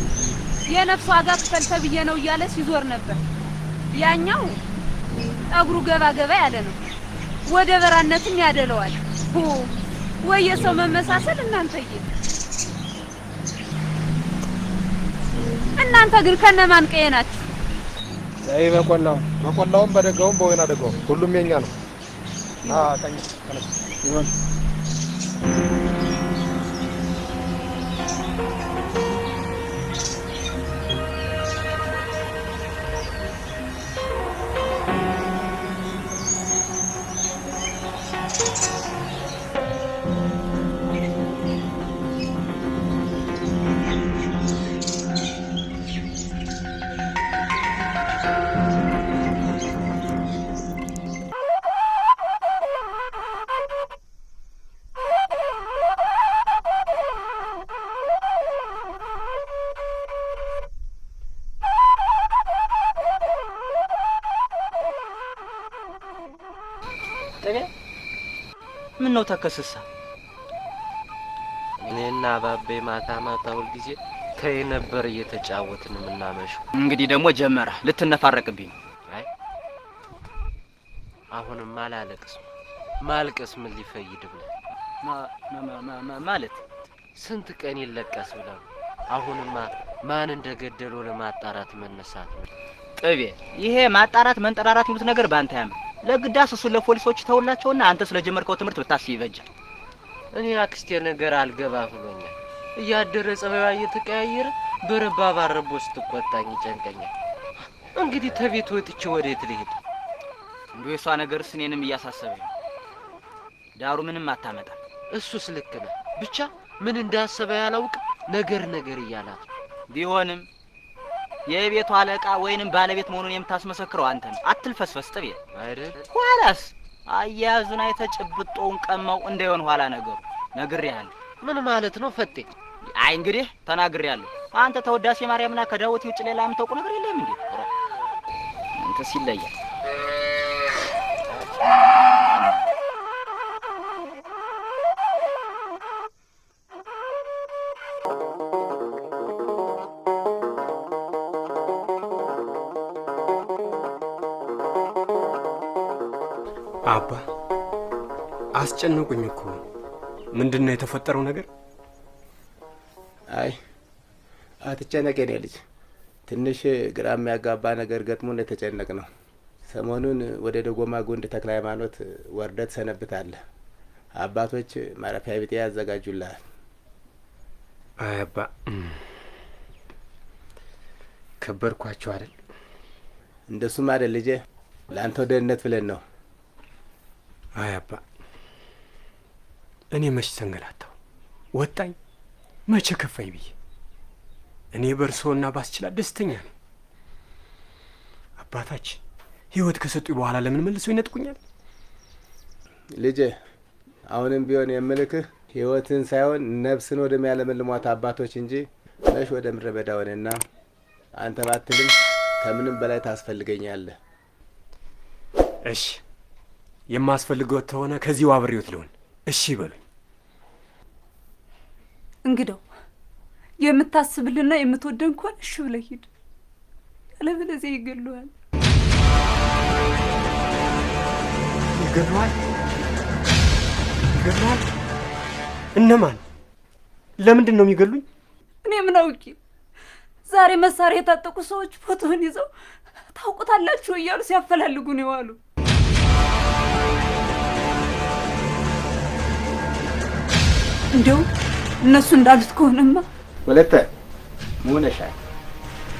የነፍስ ዋጋ ክፈል ተብዬ ነው እያለ ሲዞር ነበር። ያኛው ጠጉሩ ገባ ገባ ያለ ነው፣ ወደ በራነትም ያደለዋል። ወይ የሰው መመሳሰል እናንተዬ! እናንተ ግን ከነማን ቀዬ ናችሁ? አይ በቆላውም በደጋውም በወይና ደጋውም ሁሉም የኛ ነው። ቀኝ ተነስ ይሆን ምን ነው ተከሰሳ? እኔና አባቤ ማታ ማታ ሁል ጊዜ ከይ ነበር እየተጫወትን ምናመሽው። እንግዲህ ደግሞ ጀመረ ልትነፋረቅብኝ። አይ አሁንም አላለቅስ። ማልቀስ ምን ሊፈይድ ብለህ ማለት ስንት ቀን ይለቀስ ብለህ አሁንማ ማን እንደገደለው ለማጣራት መነሳት ነው። ጥቤ ይሄ ማጣራት መንጠራራት ይሉት ነገር ባንተ ያም ለግዳስ እሱ ለፖሊሶች ተውላቸውና አንተ ስለጀመርከው ትምህርት ብታስብ ይበጃል። እኔ አክስቴ ነገር አልገባ ብሎኛል። እያደረ ጸባይዋ እየተቀያየረ በረባ ባረቦ ስትቆጣኝ ይጨንቀኛል። እንግዲህ ተቤት ወጥቼ ወዴት ልሄድ? እንደው የሷ ነገርስ እኔንም እያሳሰበኝ ዳሩ ምንም አታመጣ። እሱስ ልክ ነህ። ብቻ ምን እንዳሰበ ያላውቅ ነገር እያላት ቢሆንም የቤቱ አለቃ ወይንም ባለቤት መሆኑን የምታስመሰክረው አንተ ነህ። አትልፈስፈስ ጥቤ አይደል? ኋላስ አያያዙን አይተህ ጭብጦውን ቀማው እንዳይሆን ኋላ ነገሩ ነግሬሃለሁ። ምን ማለት ነው ፈጤ? አይ እንግዲህ ተናግሬሃለሁ። አንተ ተወዳሴ ማርያምና ከዳዊት ውጭ ሌላ የምታውቁ ነገር የለም እንዴ? አንተ ሲለያል አባ አስጨነቁኝ እኮ። ምንድነው የተፈጠረው ነገር? አይ አትጨነቅ የኔ ልጅ፣ ትንሽ ግራ የሚያጋባ ነገር ገጥሞን የተጨነቅ ነው። ሰሞኑን ወደ ደጎማ ጉንድ ተክለ ሃይማኖት ወርደት ሰነብታለህ። አባቶች ማረፊያ ቤት ያዘጋጁልሃል። አይ አባ ከበርኳቸው አይደል? እንደሱም አይደል ልጄ፣ ለአንተው ደህንነት ብለን ነው። አይ አባ እኔ መች ተንገላታው ወጣኝ መቼ ከፋኝ ብዬ እኔ በርሶና ባስችላት ደስተኛ ነኝ። አባታችን ህይወት ከሰጡኝ በኋላ ለምን መልሰው ይነጥቁኛል? ልጄ አሁንም ቢሆን የምልክህ ህይወትን ሳይሆን ነፍስን ወደሚያለመልሟት አባቶች እንጂ መሽ ወደ ምድረ በዳ ሆነና አንተ ባትልም ከምንም በላይ ታስፈልገኛለህ። እሺ የማስፈልገው ተሆነ ከዚህ አብሬዎት ልሆን። እሺ ይበሉኝ። እንግዳው የምታስብልና የምትወደን እንኳን እሺ ብለህ ሂድ፣ አለበለዚያ ይገሉሃል። ይገሉሃል? እነማን? ለምንድን ነው የሚገሉኝ? እኔ ምን አውቄ? ዛሬ መሳሪያ የታጠቁ ሰዎች ፎቶህን ይዘው ታውቁታላችሁ እያሉ ሲያፈላልጉ ነው የዋሉ። እንደው እነሱ እንዳሉት ከሆነማ ወለተ ሙነሻል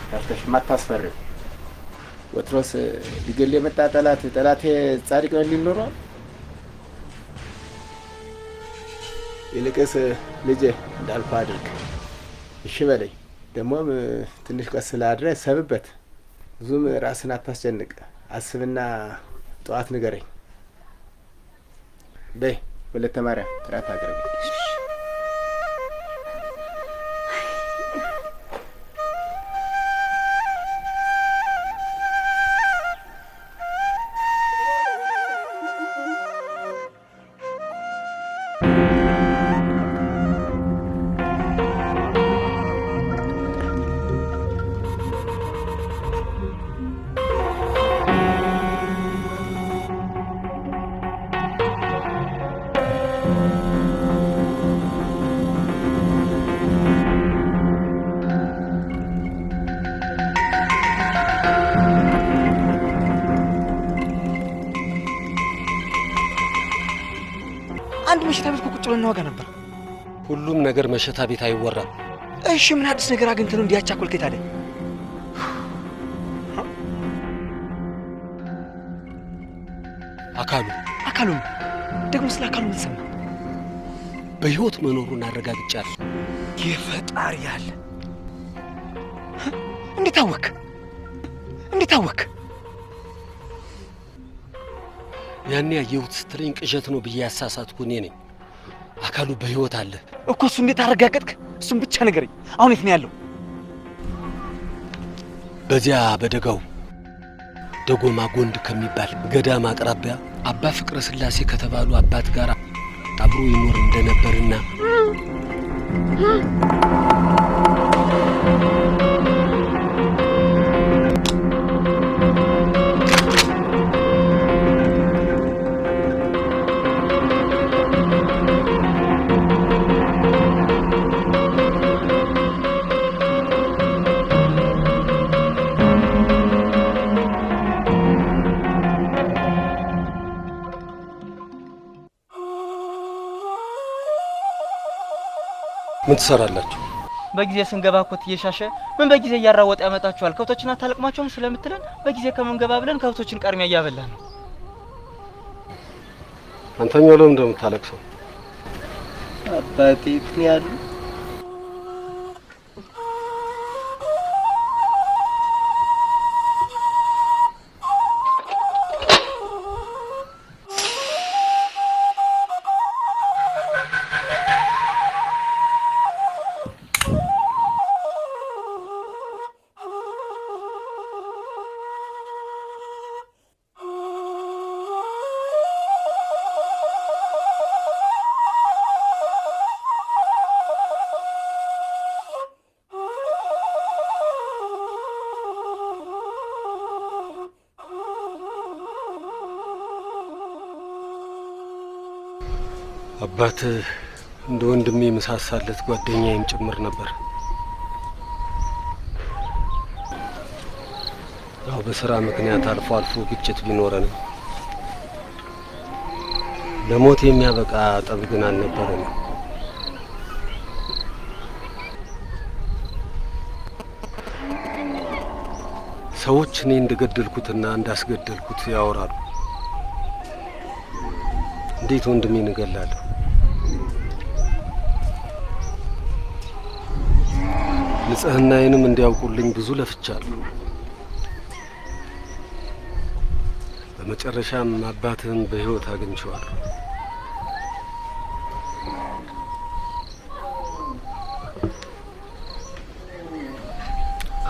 ታስተሽ ማታስፈርም ወትሮስ ሊገል የመጣ ጠላቴ ጻድቅ ነው ሊል ኖሯል። ይልቅስ ልጄ እንዳልኩህ አድርግ። እሺ በለኝ። ደግሞም ትንሽ ቀስ ስላድረህ ሰብበት። ብዙም ራስን አታስጨንቅ። አስብና ጠዋት ንገረኝ። በይ ወለተ ማርያም ጥራት አቅርቢ። አንድ መሸታ ቤት ቁጭ ብለን እናወጋ ነበር። ሁሉም ነገር መሸታ ቤት አይወራም። እሺ ምን አዲስ ነገር አግኝተህ ነው እንዲያቻኮልከኝ ታዲያ? አካሉ ደግሞ ስለ አካሉ ምን ሰማህ? በህይወት መኖሩን አረጋግጫለሁ። የፈጣሪ ያለ እንዴት አወክ? ያኔ ያየሁት ስትለኝ ቅዠት ነው ብዬ ያሳሳትኩ እኔ ነኝ። አካሉ በህይወት አለ እኮ። እሱ እንዴት አረጋገጥክ? እሱን ብቻ ንገረኝ። አሁን የት ነው ያለው? በዚያ በደጋው ደጎማ ጎንድ ከሚባል ገዳም አቅራቢያ አባ ፍቅረ ስላሴ ከተባሉ አባት ጋር አብሮ ይኖር እንደነበርና ምን ትሰራላችሁ? በጊዜ ስንገባ ኮት እየሻሸ ምን በጊዜ እያራወጠ ያመጣችኋል። ከብቶችን አታለቅማቸውም ስለምትለን በጊዜ ከመንገባ ብለን ከብቶችን ቀርሚያ እያበላን ነው። አንተኛው ለምን እንደምታለቅሰው? አባቴ እንትን ያሉ አባት እንደ ወንድሜ መሳሳለት ጓደኛዬም ጭምር ነበር። ያው በስራ ምክንያት አልፎ አልፎ ግጭት ቢኖረንም ለሞት የሚያበቃ ጠብ ግን አልነበረንም። ሰዎች እኔ እንደገደልኩትና እንዳስገደልኩት ያወራሉ። እንዴት ወንድሜን እገላለሁ? ንጽህናዬንም እንዲያውቁልኝ ብዙ ለፍቻለሁ። በመጨረሻም አባትህን በህይወት አግኝቼዋለሁ።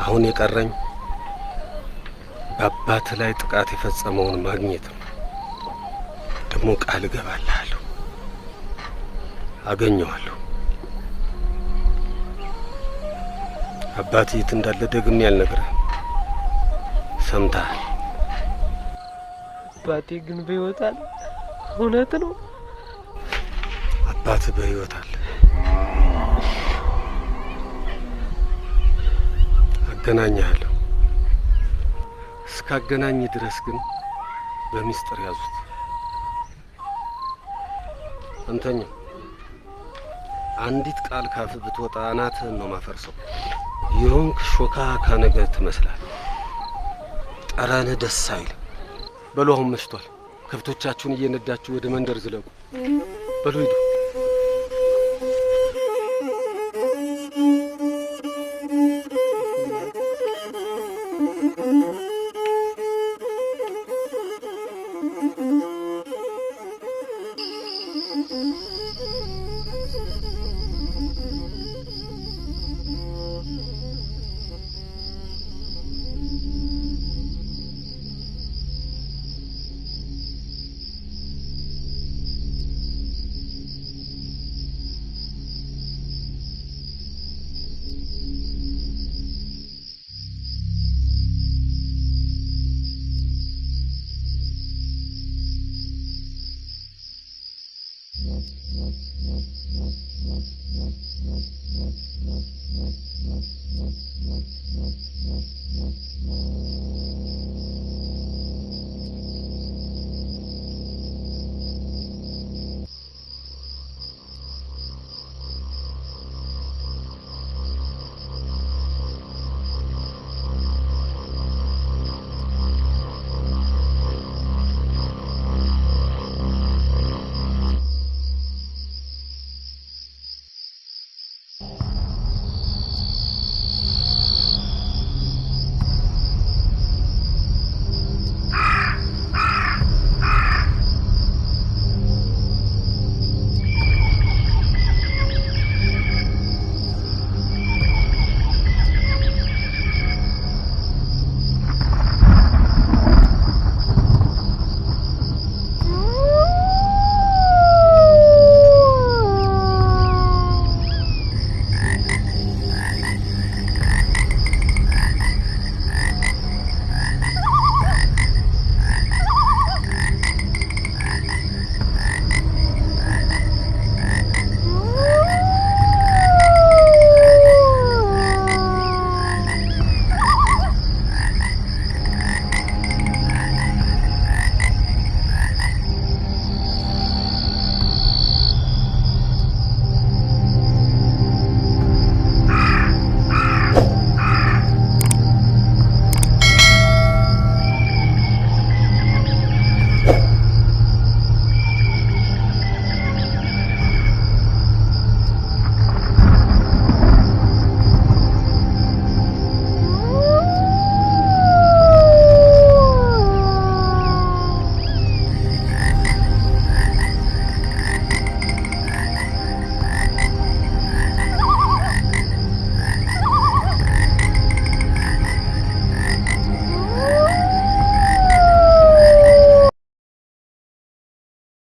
አሁን የቀረኝ በአባትህ ላይ ጥቃት የፈጸመውን ማግኘት ነው። ደግሞ ቃል እገባልሃለሁ፣ አገኘዋለሁ። አባትህ የት እንዳለ ደግሜ አልነግርህም። ሰምተሃል? አባቴ ግን በህይወት አለ? እውነት ነው? አባትህ በህይወት አለ። አገናኝሃለሁ። እስካገናኝ ድረስ ግን በሚስጥር ያዙት። አንተኛ አንዲት ቃል ካፍ ብትወጣ አናትህን ነው ማፈርሰው። የሆንክ ሾካካ ነገር ትመስላለህ። ጠረንህ ደስ አይልም። በሉ አሁን መሽቷል። ከብቶቻችሁን እየነዳችሁ ወደ መንደር ዝለቁ። በሉ ሂዱ።